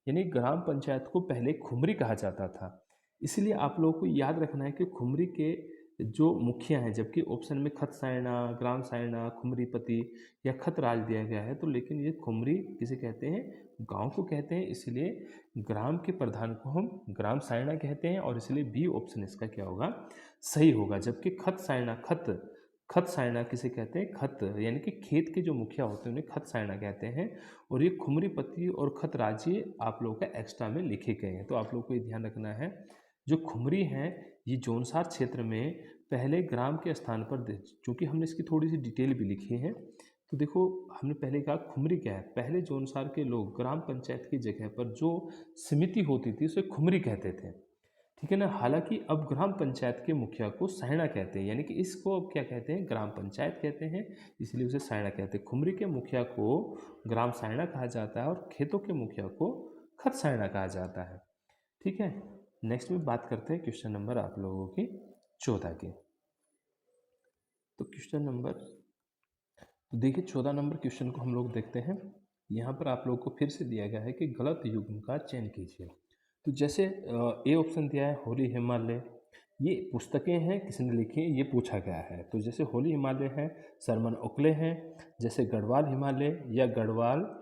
यानी ग्राम पंचायत को पहले खुमरी कहा जाता था। इसलिए आप लोगों को याद रखना है कि खुमरी के जो मुखिया हैं, जबकि ऑप्शन में खत सायणा, ग्राम सायणा, खुमरीपति या खत राज दिया गया है, तो लेकिन ये खुमरी किसे कहते हैं, गांव को कहते हैं, इसलिए ग्राम के प्रधान को हम ग्राम सायणा कहते हैं और इसलिए बी ऑप्शन इसका क्या होगा, सही होगा। जबकि खत सायणा, खत खत सायणा किसे कहते हैं, खत यानी कि खेत के जो मुखिया होते हैं उन्हें खत सायणा कहते हैं। और ये खुमरीपति और खत राजी आप लोगों का एक्स्ट्रा में लिखे गए हैं, तो आप लोगों को ये ध्यान रखना है। जो खुमरी हैं ये जौनसार क्षेत्र में पहले ग्राम के स्थान पर, चूँकि हमने इसकी थोड़ी सी डिटेल भी लिखी है, तो देखो हमने पहले कहा खुमरी क्या है, पहले जौनसार के लोग ग्राम पंचायत की जगह पर जो समिति होती थी उसे खुमरी कहते थे, ठीक है ना। हालांकि अब ग्राम पंचायत के मुखिया को सायणा कहते हैं, यानी कि इसको अब क्या कहते हैं, ग्राम पंचायत कहते हैं, इसलिए उसे सायणा कहते हैं। खुमरी के मुखिया को ग्राम सायणा कहा जाता है और खेतों के मुखिया को खत सायणा कहा जाता है, ठीक है। नेक्स्ट में बात करते हैं क्वेश्चन नंबर आप लोगों की 14 की। तो क्वेश्चन नंबर, तो देखिए 14 नंबर क्वेश्चन को हम लोग देखते हैं। यहाँ पर आप लोगों को फिर से दिया गया है कि गलत युग्म का चयन कीजिए। तो जैसे ए ऑप्शन दिया है होली हिमालय, ये पुस्तकें हैं किसने लिखी है, ये पूछा गया है। तो जैसे होली हिमालय है सरमन ओकले हैं, जैसे गढ़वाल हिमालय या गढ़वाल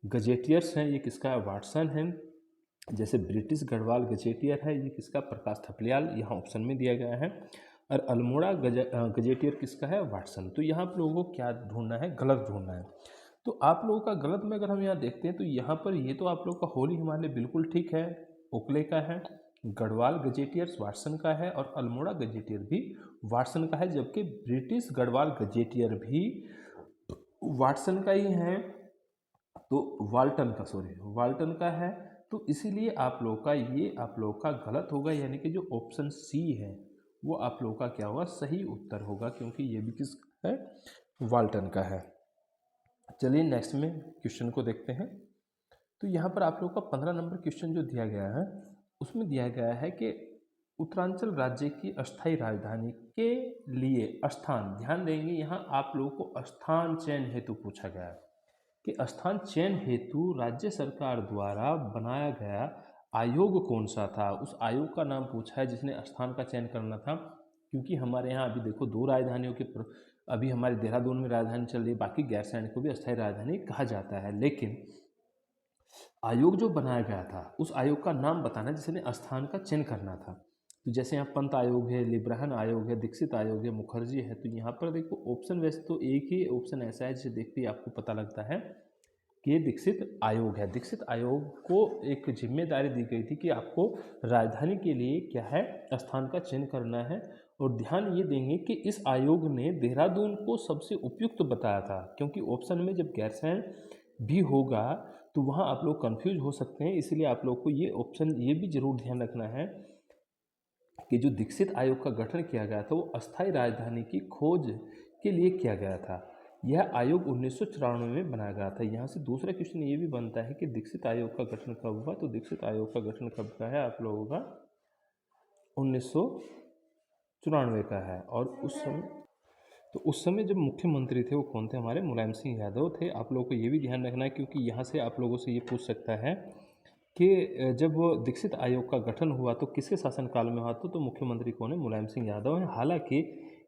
गजेटियर्स हैं, ये किसका वाटसन है। जैसे ब्रिटिश गढ़वाल गजेटियर है, ये किसका, प्रकाश थपलियाल, यहाँ ऑप्शन में दिया गया है। और अल्मोड़ा गजेटियर किसका है, वाटसन। तो यहाँ पर लोगों को क्या ढूंढना है, गलत ढूंढना है। तो आप लोगों का गलत में अगर हम यहाँ देखते हैं तो यहाँ पर ये तो आप लोग का होली हिमालय बिल्कुल ठीक है, ओकले का है, गढ़वाल गजेटियर्स वाटसन का है और अल्मोड़ा गजेटियर भी वाटसन का है, जबकि ब्रिटिश गढ़वाल गजेटियर भी वाटसन का ही है, तो वाल्टन का, सॉरी वाल्टन का है। तो इसीलिए आप लोग का ये आप लोग का गलत होगा, यानी कि जो ऑप्शन सी है वो आप लोग का क्या होगा, सही उत्तर होगा, क्योंकि ये भी किस है, वाल्टन का है। चलिए नेक्स्ट में क्वेश्चन को देखते हैं। तो यहाँ पर आप लोग का 15 नंबर क्वेश्चन जो दिया गया है उसमें दिया गया है कि उत्तरांचल राज्य की अस्थायी राजधानी के लिए स्थान, ध्यान देंगे यहाँ आप लोगों को स्थान चयन हेतु पूछा गया है कि स्थान चयन हेतु राज्य सरकार द्वारा बनाया गया आयोग कौन सा था। उस आयोग का नाम पूछा है जिसने स्थान का चयन करना था, क्योंकि हमारे यहाँ अभी देखो दो राजधानियों के अभी हमारे देहरादून में राजधानी चल रही है, बाकी गैरसैंण को भी अस्थायी राजधानी कहा जाता है, लेकिन आयोग जो बनाया गया था उस आयोग का नाम बताना जिसने स्थान का चयन करना था। तो जैसे यहाँ पंत आयोग है, लिब्राहन आयोग है, दीक्षित आयोग है, मुखर्जी है। तो यहाँ पर देखो ऑप्शन वैसे तो एक ही ऑप्शन ऐसा है जिसे देखते ही आपको पता लगता है कि ये दीक्षित आयोग है। दीक्षित आयोग को एक जिम्मेदारी दी गई थी कि आपको राजधानी के लिए क्या है, स्थान का चयन करना है। और ध्यान ये देंगे कि इस आयोग ने देहरादून को सबसे उपयुक्त बताया था, क्योंकि ऑप्शन में जब गैरसैंण भी होगा तो वहाँ आप लोग कंफ्यूज हो सकते हैं, इसलिए आप लोग को ये ऑप्शन ये भी जरूर ध्यान रखना है कि जो दीक्षित आयोग का गठन किया गया था वो अस्थायी राजधानी की खोज के लिए किया गया था। यह आयोग 1994 में बनाया गया था। यहाँ से दूसरा क्वेश्चन ये भी बनता है कि दीक्षित आयोग का गठन कब हुआ। तो दीक्षित आयोग का गठन कब का है, आप लोगों का 1994 का है। और उस समय जब मुख्यमंत्री थे वो कौन थे, हमारे मुलायम सिंह यादव थे। आप लोगों को ये भी ध्यान रखना है, क्योंकि यहाँ से आप लोगों से ये पूछ सकता है कि जब दीक्षित आयोग का गठन हुआ तो किसके शासनकाल में हुआ, तो मुख्यमंत्री कौन है, मुलायम सिंह यादव हैं। हालांकि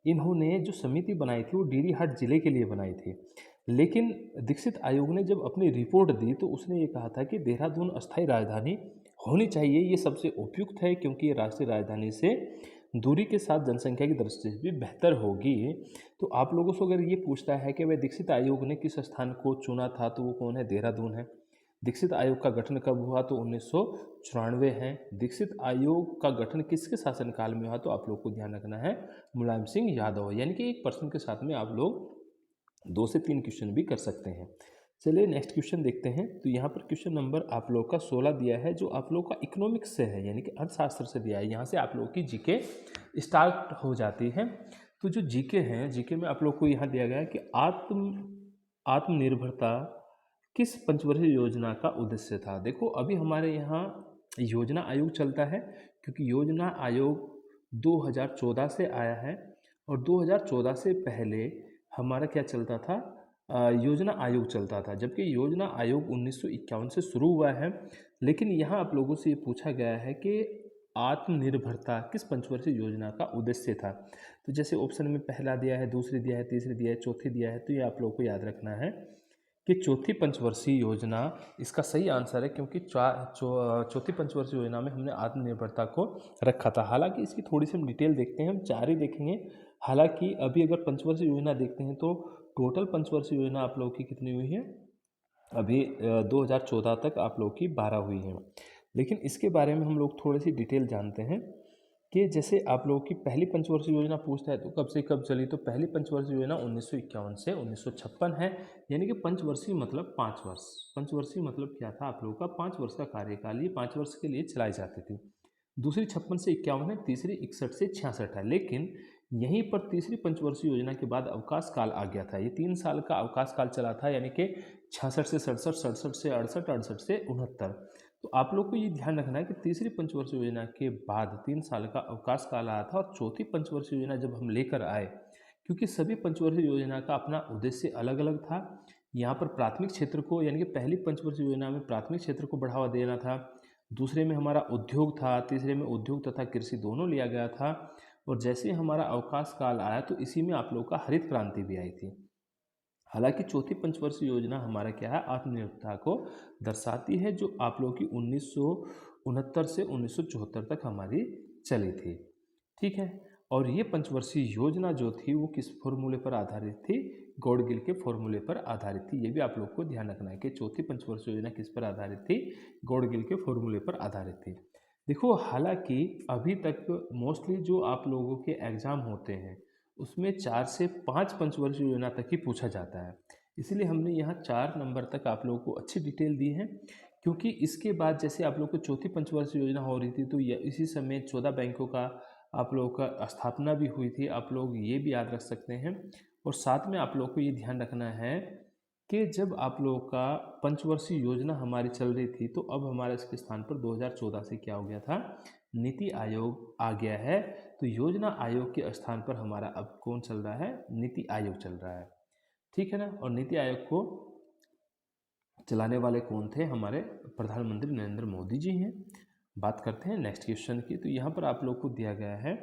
इन्होंने जो समिति बनाई थी वो डीडीहाट जिले के लिए बनाई थी, लेकिन दीक्षित आयोग ने जब अपनी रिपोर्ट दी तो उसने ये कहा था कि देहरादून अस्थायी राजधानी होनी चाहिए, ये सबसे उपयुक्त है, क्योंकि ये राष्ट्रीय राजधानी से दूरी के साथ जनसंख्या की दृष्टि से भी बेहतर होगी। तो आप लोगों से अगर ये पूछता है कि वह दीक्षित आयोग ने किस स्थान को चुना था, तो वो कौन है, देहरादून है। दीक्षित आयोग का गठन कब हुआ, तो 1994 है। दीक्षित आयोग का गठन किसके शासनकाल में हुआ, तो आप लोग को ध्यान रखना है मुलायम सिंह यादव। यानी कि एक पर्सन के साथ में आप लोग 2 से 3 क्वेश्चन भी कर सकते हैं। चलिए नेक्स्ट क्वेश्चन देखते हैं। तो यहाँ पर क्वेश्चन नंबर आप लोग का 16 दिया है, जो आप लोग का इकोनॉमिक्स से है, यानी कि अर्थशास्त्र से दिया है। यहाँ से आप लोग की जीके स्टार्ट हो जाती है। तो जो जीके हैं, जीके में आप लोग को यहाँ दिया गया है कि आत्मनिर्भरता किस पंचवर्षीय योजना का उद्देश्य था। देखो अभी हमारे यहाँ योजना आयोग चलता है, क्योंकि योजना आयोग 2014 से आया है, और 2014 से पहले हमारा क्या चलता था, योजना आयोग चलता था, जबकि योजना आयोग 1951 से शुरू हुआ है। लेकिन यहाँ आप लोगों से ये पूछा गया है कि आत्मनिर्भरता किस पंचवर्षीय योजना का उद्देश्य था। तो जैसे ऑप्शन में पहला दिया है, दूसरी दिया है, तीसरी दिया है, चौथी दिया है, तो ये आप लोगों को याद रखना है कि चौथी पंचवर्षीय योजना इसका सही आंसर है, क्योंकि चौथी पंचवर्षीय योजना में हमने आत्मनिर्भरता को रखा था। हालांकि इसकी थोड़ी सी हम डिटेल देखते हैं, हम चार ही देखेंगे। हालांकि अभी अगर पंचवर्षीय योजना देखते हैं तो टोटल पंचवर्षीय योजना आप लोगों की कितनी हुई है, अभी 2014 तक आप लोगों की 12 हुई हैं। लेकिन इसके बारे में हम लोग थोड़ी सी डिटेल जानते हैं कि जैसे आप लोगों की पहली पंचवर्षीय योजना पूछता है तो कब से कब चली, तो पहली पंचवर्षीय योजना 1951 से 1956 है, यानी कि पंचवर्षीय मतलब 5 वर्ष। पंचवर्षीय मतलब क्या था, आप लोगों का 5 वर्ष का कार्यकाल ये 5 वर्ष के लिए चलाई जाती थी। दूसरी 56 से 51 है, तीसरी 61 से 66 है। लेकिन यहीं पर तीसरी पंचवर्षीय योजना के बाद अवकाश काल आ गया था, ये 3 साल का अवकाश काल चला था, यानी कि 66 से 67, 67 से 68, 68 से 69। तो आप लोग को ये ध्यान रखना है कि तीसरी पंचवर्षीय योजना के बाद 3 साल का अवकाश काल आया था, और चौथी पंचवर्षीय योजना जब हम लेकर आए, क्योंकि सभी पंचवर्षीय योजना का अपना उद्देश्य अलग अलग था। यहाँ पर प्राथमिक क्षेत्र को, यानी कि पहली पंचवर्षीय योजना में प्राथमिक क्षेत्र को बढ़ावा देना था, दूसरे में हमारा उद्योग था, तीसरे में उद्योग तथा कृषि दोनों लिया गया था, और जैसे ही हमारा अवकाश काल आया तो इसी में आप लोगों का हरित क्रांति भी आई थी। हालांकि चौथी पंचवर्षीय योजना हमारा क्या है, आत्मनिर्भरता को दर्शाती है, जो आप लोगों की 1969 से 1974 तक हमारी चली थी। ठीक है, और ये पंचवर्षीय योजना जो थी वो किस फॉर्मूले पर आधारित थी, गॉडगिल के फॉर्मूले पर आधारित थी। ये भी आप लोग को ध्यान रखना है कि चौथी पंचवर्षीय योजना किस पर आधारित थी, गॉडगिल के फॉर्मूले पर आधारित थी। देखो, हालांकि अभी तक मोस्टली जो आप लोगों के एग्ज़ाम होते हैं उसमें 4 से 5 पंचवर्षीय योजना तक ही पूछा जाता है, इसलिए हमने यहाँ 4 नंबर तक आप लोगों को अच्छी डिटेल दी है। क्योंकि इसके बाद जैसे आप लोग को चौथी पंचवर्षीय योजना हो रही थी तो इसी समय 14 बैंकों का आप लोगों का स्थापना भी हुई थी, आप लोग ये भी याद रख सकते हैं। और साथ में आप लोग को ये ध्यान रखना है कि जब आप लोगों का पंचवर्षीय योजना हमारी चल रही थी तो अब हमारे इसके स्थान पर 2014 से क्या हो गया था, नीति आयोग आ गया है। तो योजना आयोग के स्थान पर हमारा अब कौन चल रहा है, नीति आयोग चल रहा है। ठीक है ना, और नीति आयोग को चलाने वाले कौन थे, हमारे प्रधानमंत्री नरेंद्र मोदी जी हैं। बात करते हैं नेक्स्ट क्वेश्चन की। तो यहाँ पर आप लोग को दिया गया है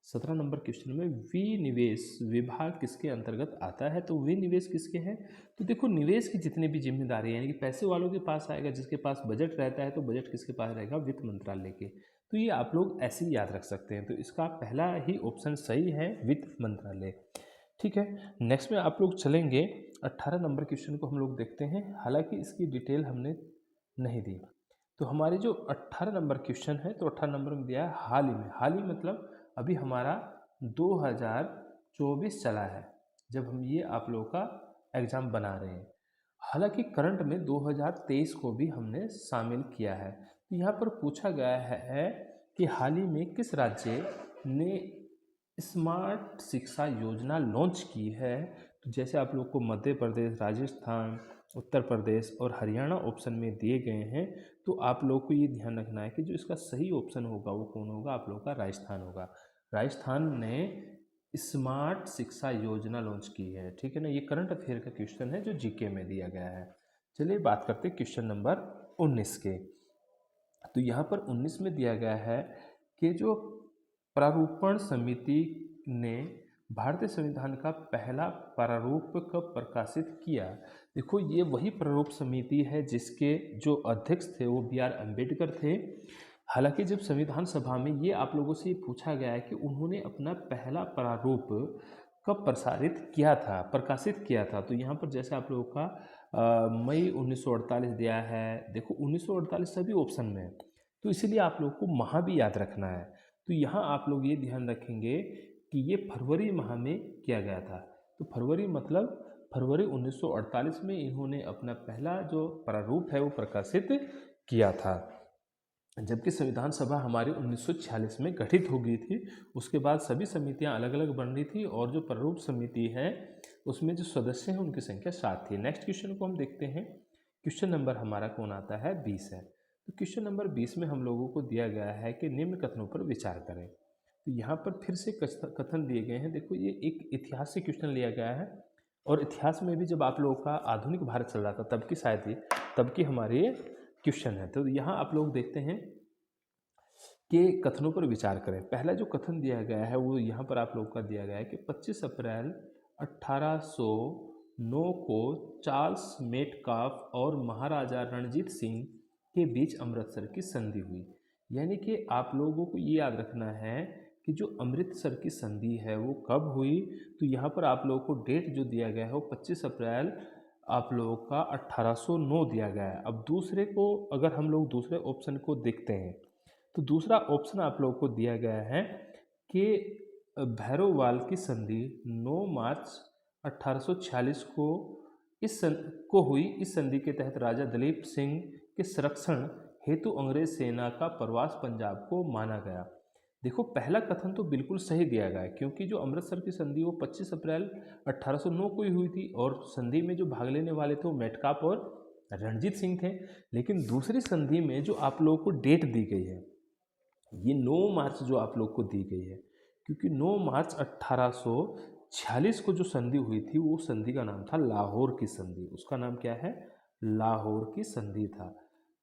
17 नंबर क्वेश्चन में, विनिवेश विभाग किसके अंतर्गत आता है। तो विनिवेश किसके हैं, तो देखो निवेश की जितनी भी जिम्मेदारी है, यानी कि पैसे वालों के पास आएगा, जिसके पास बजट रहता है तो बजट किसके पास रहेगा, वित्त मंत्रालय के। तो ये आप लोग ऐसे ही याद रख सकते हैं। तो इसका पहला ही ऑप्शन सही है, वित्त मंत्रालय। ठीक है, नेक्स्ट में आप लोग चलेंगे 18 नंबर क्वेश्चन को हम लोग देखते हैं। हालांकि इसकी डिटेल हमने नहीं दी। तो हमारे जो 18 नंबर क्वेश्चन है, तो 18 नंबर में दिया है हाल ही में। हाल ही मतलब अभी हमारा 2024 चला है जब हम ये आप लोगों का एग्ज़ाम बना रहे हैं। हालांकि करंट में 2023 को भी हमने शामिल किया है। तो यहाँ पर पूछा गया है कि हाल ही में किस राज्य ने स्मार्ट शिक्षा योजना लॉन्च की है। तो जैसे आप लोग को मध्य प्रदेश, राजस्थान, उत्तर प्रदेश और हरियाणा ऑप्शन में दिए गए हैं। तो आप लोग को ये ध्यान रखना है कि जो इसका सही ऑप्शन होगा वो कौन होगा, आप लोग का राजस्थान होगा। राजस्थान ने स्मार्ट शिक्षा योजना लॉन्च की है। ठीक है ना, ये करंट अफेयर का क्वेश्चन है जो जीके में दिया गया है। चलिए बात करते हैं क्वेश्चन नंबर 19 के। तो यहाँ पर 19 में दिया गया है कि जो प्रारूपण समिति ने भारतीय संविधान का पहला प्रारूप कब प्रकाशित किया। देखो, ये वही प्रारूप समिति है जिसके जो अध्यक्ष थे वो BR अम्बेडकर थे। हालांकि जब संविधान सभा में ये आप लोगों से पूछा गया है कि उन्होंने अपना पहला प्रारूप कब प्रकाशित किया था, तो यहाँ पर जैसे आप लोगों का मई 1948 दिया है। देखो 1948 सभी ऑप्शन में है, तो इसीलिए आप लोग को माह भी याद रखना है। तो यहाँ आप लोग ये ध्यान रखेंगे कि ये फरवरी माह में किया गया था। तो फरवरी मतलब फरवरी 1948 में इन्होंने अपना पहला जो प्रारूप है वो प्रकाशित किया था। जबकि संविधान सभा हमारी 1946 में गठित हो गई थी। उसके बाद सभी समितियां अलग अलग बन रही थी और जो प्रारूप समिति है उसमें जो सदस्य हैं उनकी संख्या 7 थी। नेक्स्ट क्वेश्चन को हम देखते हैं। क्वेश्चन नंबर हमारा कौन आता है, 20 है। तो क्वेश्चन नंबर 20 में हम लोगों को दिया गया है कि निम्न कथनों पर विचार करें। तो यहाँ पर फिर से कथन दिए गए हैं। देखो, ये एक इतिहास से क्वेश्चन लिया गया है, और इतिहास में भी जब आप लोगों का आधुनिक भारत चल रहा था तब की शायद ही तब की हमारी क्वेश्चन है। तो यहाँ आप लोग देखते हैं के कथनों पर विचार करें। पहला जो कथन दिया गया है वो यहाँ पर आप लोगों का दिया गया है कि 25 अप्रैल 1809 को चार्ल्स मेटकाफ और महाराजा रणजीत सिंह के बीच अमृतसर की संधि हुई। यानी कि आप लोगों को ये याद रखना है कि जो अमृतसर की संधि है वो कब हुई, तो यहाँ पर आप लोगों को डेट जो दिया गया है वो 25 अप्रैल आप लोगों का 1809 दिया गया है। अब दूसरे को अगर हम लोग दूसरे ऑप्शन को देखते हैं तो दूसरा ऑप्शन आप लोगों को दिया गया है कि भैरोवाल की संधि 9 मार्च 1846 को हुई। इस संधि के तहत राजा दलीप सिंह के संरक्षण हेतु अंग्रेज सेना का प्रवास पंजाब को माना गया। देखो पहला कथन तो बिल्कुल सही दिया गया है, क्योंकि जो अमृतसर की संधि वो 25 अप्रैल 1809 को ही हुई थी और संधि में जो भाग लेने वाले थे वो मेटकाप और रणजीत सिंह थे। लेकिन दूसरी संधि में जो आप लोगों को डेट दी गई है ये 9 मार्च जो आप लोग को दी गई है, क्योंकि 9 मार्च 1846 को जो संधि हुई थी वो संधि का नाम था लाहौर की संधि। उसका नाम क्या है? लाहौर की संधि था।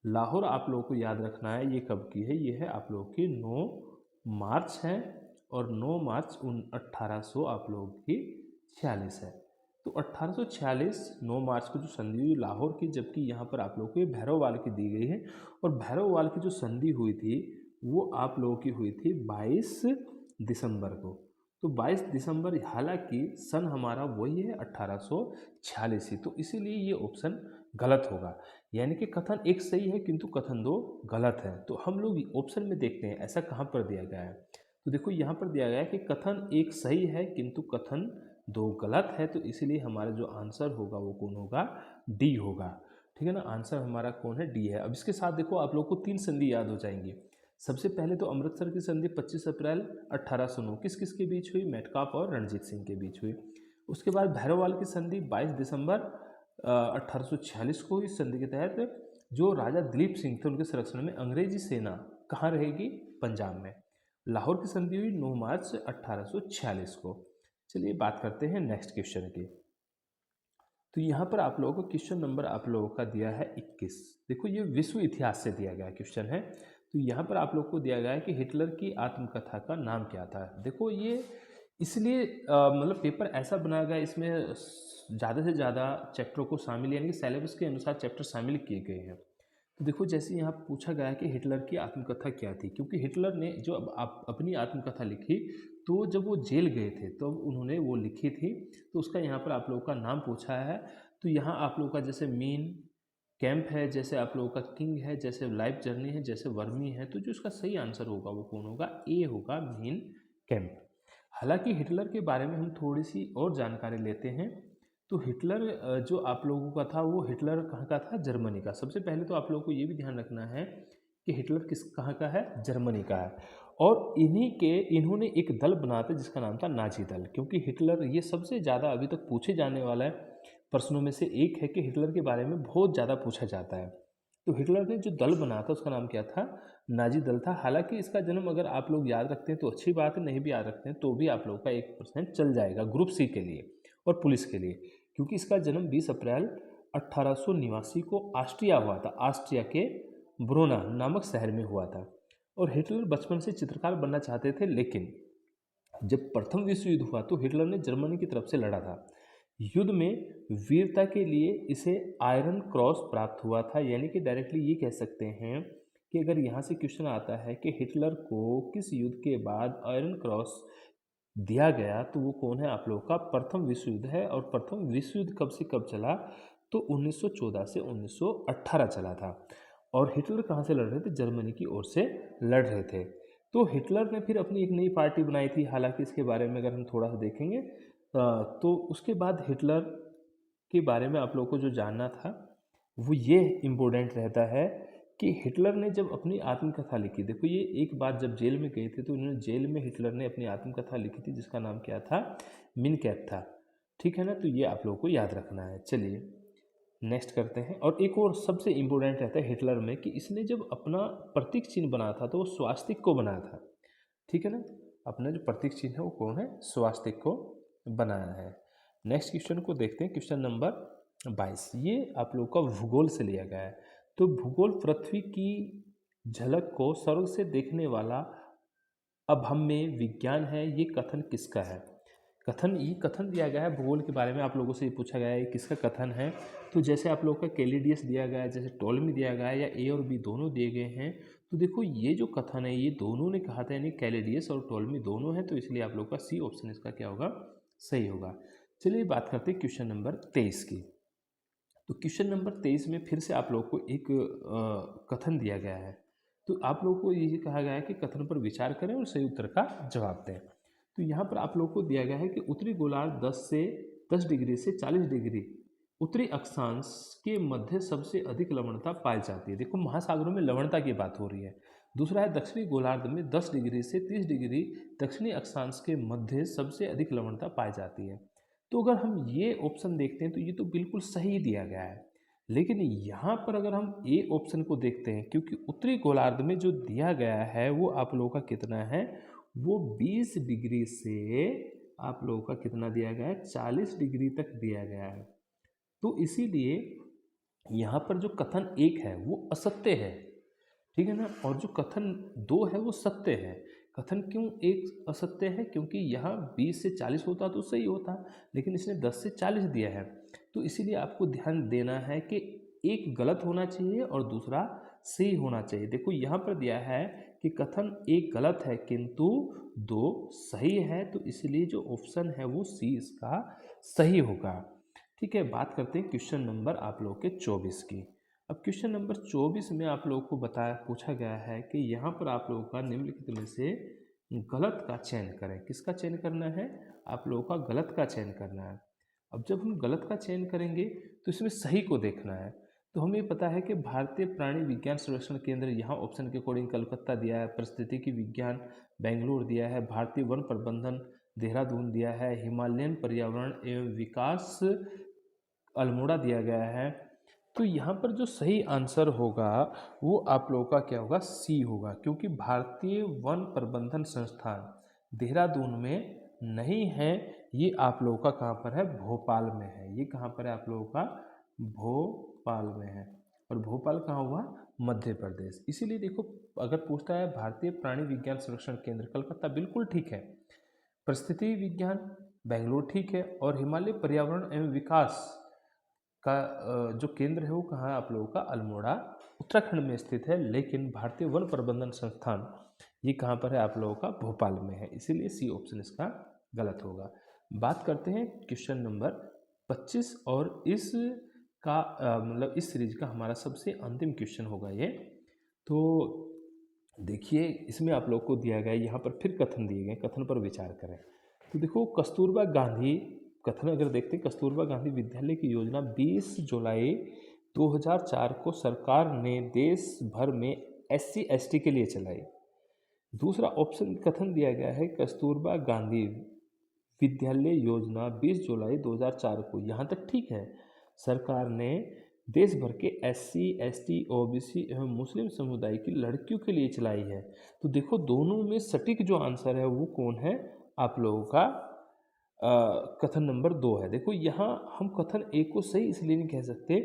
लाहौर आप लोगों को याद रखना है ये कब की है, ये है आप लोगों की 9 मार्च है और 9 मार्च 1800 आप लोगों की 46 है। तो 1846 9 मार्च को जो संधि हुई लाहौर की, जबकि यहाँ पर आप लोगों को ये भैरोवाल की दी गई है। और भैरोवाल की जो संधि हुई थी वो आप लोगों की हुई थी 22 दिसंबर को। तो 22 दिसंबर, हालांकि सन हमारा वही है 1846 ही, तो इसीलिए ये ऑप्शन गलत होगा। यानी कि कथन एक सही है किंतु कथन दो गलत है। तो हम लोग ऑप्शन में देखते हैं ऐसा कहाँ पर दिया गया है। तो देखो यहाँ पर दिया गया है कि कथन एक सही है किंतु कथन दो गलत है, तो इसीलिए हमारा जो आंसर होगा वो कौन होगा? डी होगा। ठीक है ना, आंसर हमारा कौन है? डी है। अब इसके साथ देखो आप लोग को 3 संधि याद हो जाएंगी। सबसे पहले तो अमृतसर की संधि 25 अप्रैल 1809 किस किस के बीच हुई? मेटकाप और रणजीत सिंह के बीच हुई। उसके बाद भैरोवाल की संधि 22 दिसंबर 1846 को हुई। इस संधि के तहत जो राजा दिलीप सिंह थे उनके संरक्षण में अंग्रेजी सेना कहाँ रहेगी? पंजाब में। लाहौर की संधि हुई 9 मार्च 1846 को। चलिए बात करते हैं नेक्स्ट क्वेश्चन की। तो यहाँ पर आप लोगों को क्वेश्चन नंबर आप लोगों का दिया है 21। देखो ये विश्व इतिहास से दिया गया क्वेश्चन है। तो यहाँ पर आप लोग को दिया गया है कि हिटलर की आत्मकथा का नाम क्या था। देखो ये इसलिए मतलब पेपर ऐसा बनाया गया, इसमें ज़्यादा से ज़्यादा चैप्टरों को शामिल यानी कि सिलेबस के अनुसार चैप्टर शामिल किए गए हैं। तो देखो जैसे यहाँ पूछा गया है कि हिटलर की आत्मकथा क्या थी, क्योंकि हिटलर ने जो अब अपनी आत्मकथा लिखी तो जब वो जेल गए थे तो उन्होंने वो लिखी थी, तो उसका यहाँ पर आप लोगों का नाम पूछा है। तो यहाँ आप लोगों का जैसे मीन कैंप है, जैसे आप लोगों का किंग है, जैसे लाइफ जर्नी है, जैसे वर्मी है, तो जो इसका सही आंसर होगा वो कौन होगा? ए होगा, मीन कैंप। हालांकि हिटलर के बारे में हम थोड़ी सी और जानकारी लेते हैं। तो हिटलर जो आप लोगों का था वो हिटलर कहाँ का था? जर्मनी का। सबसे पहले तो आप लोगों को ये भी ध्यान रखना है कि हिटलर कहाँ का है? जर्मनी का है। और इन्होंने एक दल बनाया था जिसका नाम था नाजी दल, क्योंकि हिटलर, ये सबसे ज़्यादा अभी तक पूछे जाने वाला है प्रश्नों में से एक है कि हिटलर के बारे में बहुत ज़्यादा पूछा जाता है। तो हिटलर ने जो दल बनाया था उसका नाम क्या था? नाजी दल था। हालांकि इसका जन्म अगर आप लोग याद रखते हैं तो अच्छी बात है, नहीं भी याद रखते हैं तो भी आप लोग का 1% चल जाएगा ग्रुप सी के लिए और पुलिस के लिए, क्योंकि इसका जन्म 20 अप्रैल 1889 को ऑस्ट्रिया हुआ था। ऑस्ट्रिया के ब्रोना नामक शहर में हुआ था। और हिटलर बचपन से चित्रकार बनना चाहते थे, लेकिन जब प्रथम विश्व युद्ध हुआ तो हिटलर ने जर्मनी की तरफ से लड़ा था। युद्ध में वीरता के लिए इसे आयरन क्रॉस प्राप्त हुआ था। यानी कि डायरेक्टली ये कह सकते हैं कि अगर यहाँ से क्वेश्चन आता है कि हिटलर को किस युद्ध के बाद आयरन क्रॉस दिया गया, तो वो कौन है? आप लोगों का प्रथम विश्व युद्ध है। और प्रथम विश्व युद्ध कब से कब चला? तो 1914 से 1918 चला था। और हिटलर कहाँ से लड़ रहे थे? जर्मनी की ओर से लड़ रहे थे। तो हिटलर ने फिर अपनी एक नई पार्टी बनाई थी। हालांकि इसके बारे में अगर हम थोड़ा सा देखेंगे तो उसके बाद हिटलर के बारे में आप लोगों को जो जानना था वो ये इम्पोर्टेंट रहता है कि हिटलर ने जब अपनी आत्मकथा लिखी, देखो ये एक बात, जब जेल में गए थे तो उन्होंने जेल में हिटलर ने अपनी आत्मकथा लिखी थी जिसका नाम क्या था? मिन कैप था। ठीक है ना, तो ये आप लोगों को याद रखना है। चलिए नेक्स्ट करते हैं। और एक और सबसे इम्पोर्टेंट रहता है हिटलर में कि इसने जब अपना प्रतीक चिन्ह बनाया था तो वो स्वास्तिक को बनाया था। ठीक है ना, अपना जो प्रतीक चिन्ह है वो कौन है? स्वास्तिक को बनाया है। नेक्स्ट क्वेश्चन को देखते हैं, क्वेश्चन नंबर 22। ये आप लोग का भूगोल से लिया गया है। तो भूगोल पृथ्वी की झलक को स्वर्ग से देखने वाला अब हम में विज्ञान है, ये कथन किसका है? ये कथन दिया गया है भूगोल के बारे में, आप लोगों से ये पूछा गया है किसका कथन है। तो जैसे आप लोगों का कैलिडियस दिया गया है, जैसे टोलेमी दिया गया है, या ए और बी दोनों दिए गए हैं। तो देखो ये जो कथन है ये दोनों ने कहा था, यानी कैलिडियस और टोलेमी दोनों हैं, तो इसलिए आप लोग का सी ऑप्शन इसका क्या होगा, सही होगा। चलिए बात करते हैं क्वेश्चन नंबर 23 की। तो क्वेश्चन नंबर 23 में फिर से आप लोग को एक कथन दिया गया है। तो आप लोगों को ये कहा गया है कि कथन पर विचार करें और सही उत्तर का जवाब दें। तो यहाँ पर आप लोगों को दिया गया है कि उत्तरी गोलार्ध 10 डिग्री से 40 डिग्री उत्तरी अक्षांश के मध्य सबसे अधिक लवणता पाई जाती है। देखो महासागरों में लवणता की बात हो रही है। दूसरा है दक्षिणी गोलार्ध में 10 डिग्री से 30 डिग्री दक्षिणी अक्षांश के मध्य सबसे अधिक लवणता पाई जाती है। तो अगर हम ये ऑप्शन देखते हैं तो ये तो बिल्कुल सही दिया गया है, लेकिन यहाँ पर अगर हम ए ऑप्शन को देखते हैं, क्योंकि उत्तरी गोलार्ध में जो दिया गया है वो आप लोगों का कितना है, वो 20 डिग्री से आप लोगों का कितना दिया गया है, 40 डिग्री तक दिया गया है। तो इसीलिए यहाँ पर जो कथन एक है वो असत्य है, ठीक है ना, और जो कथन 2 है वो सत्य है। कथन क्यों एक असत्य है, क्योंकि यहाँ 20 से 40 होता तो सही होता, लेकिन इसने 10 से 40 दिया है। तो इसीलिए आपको ध्यान देना है कि एक गलत होना चाहिए और दूसरा सही होना चाहिए। देखो यहाँ पर दिया है कि कथन एक गलत है किंतु 2 सही है, तो इसलिए जो ऑप्शन है वो सी इसका सही होगा। ठीक है, बात करते हैं क्वेश्चन नंबर आप लोग के 24 की। अब क्वेश्चन नंबर 24 में आप लोगों को पूछा गया है कि यहाँ पर आप लोगों का निम्नलिखित में से गलत का चयन करें। किसका चयन करना है, आप लोगों का गलत का चयन करना है। अब जब हम गलत का चयन करेंगे तो इसमें सही को देखना है। तो हमें पता है कि भारतीय प्राणी विज्ञान सर्वेक्षण केंद्र यहाँ ऑप्शन के अकॉर्डिंग कलकत्ता दिया है, पारिस्थितिकी विज्ञान बेंगलुरु दिया है, भारतीय वन प्रबंधन देहरादून दिया है, हिमालयन पर्यावरण एवं विकास अल्मोड़ा दिया गया है। तो यहाँ पर जो सही आंसर होगा वो आप लोगों का क्या होगा, सी होगा, क्योंकि भारतीय वन प्रबंधन संस्थान देहरादून में नहीं है, ये आप लोगों का कहाँ पर है, भोपाल में है। ये कहाँ पर है आप लोगों का, भोपाल में है। और भोपाल कहाँ हुआ, मध्य प्रदेश। इसीलिए देखो अगर पूछता है भारतीय प्राणी विज्ञान संरक्षण केंद्र कलकत्ता बिल्कुल ठीक है, परिस्थिति विज्ञान बेंगलुरु ठीक है, और हिमालय पर्यावरण एवं विकास का जो केंद्र है वो कहाँ है आप लोगों का, अल्मोड़ा उत्तराखंड में स्थित है, लेकिन भारतीय वन प्रबंधन संस्थान ये कहाँ पर है आप लोगों का, भोपाल में है। इसीलिए सी ऑप्शन इसका गलत होगा। बात करते हैं क्वेश्चन नंबर 25, और इस का मतलब इस सीरीज का हमारा सबसे अंतिम क्वेश्चन होगा ये। तो देखिए इसमें आप लोग को दिया गया है, यहाँ पर फिर कथन दिए गए, कथन पर विचार करें। तो देखो कस्तूरबा गांधी कथन अगर देखते हैं, कस्तूरबा गांधी विद्यालय की योजना 20 जुलाई 2004 को सरकार ने देश भर में SC/ST के लिए चलाई। दूसरा ऑप्शन कथन दिया गया है, कस्तूरबा गांधी विद्यालय योजना 20 जुलाई 2004 को, यहाँ तक ठीक है, सरकार ने देश भर के SC/ST OBC एवं मुस्लिम समुदाय की लड़कियों के लिए चलाई है। तो देखो दोनों में सटीक जो आंसर है वो कौन है, आप लोगों का कथन नंबर 2 है। देखो यहाँ हम कथन एक को सही इसलिए नहीं कह सकते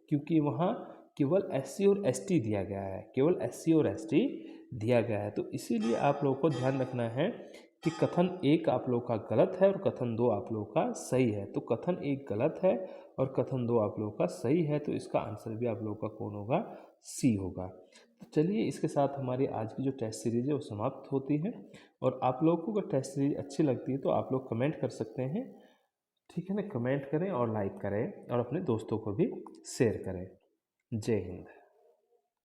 क्योंकि वहाँ केवल SC और ST दिया गया है, केवल SC और ST दिया गया है। तो इसीलिए आप लोगों को ध्यान रखना है कि कथन एक आप लोगों का गलत है और कथन 2 आप लोगों का सही है। तो कथन एक गलत है और कथन 2 आप लोगों का सही है, तो इसका आंसर भी आप लोगों का कौन होगा, सी होगा। तो चलिए इसके साथ हमारी आज की जो टेस्ट सीरीज है वो समाप्त होती है। और आप लोगों को अगर टेस्ट सीरीज अच्छी लगती है तो आप लोग कमेंट कर सकते हैं, ठीक है ना, कमेंट करें और लाइक करें और अपने दोस्तों को भी शेयर करें। जय हिंद।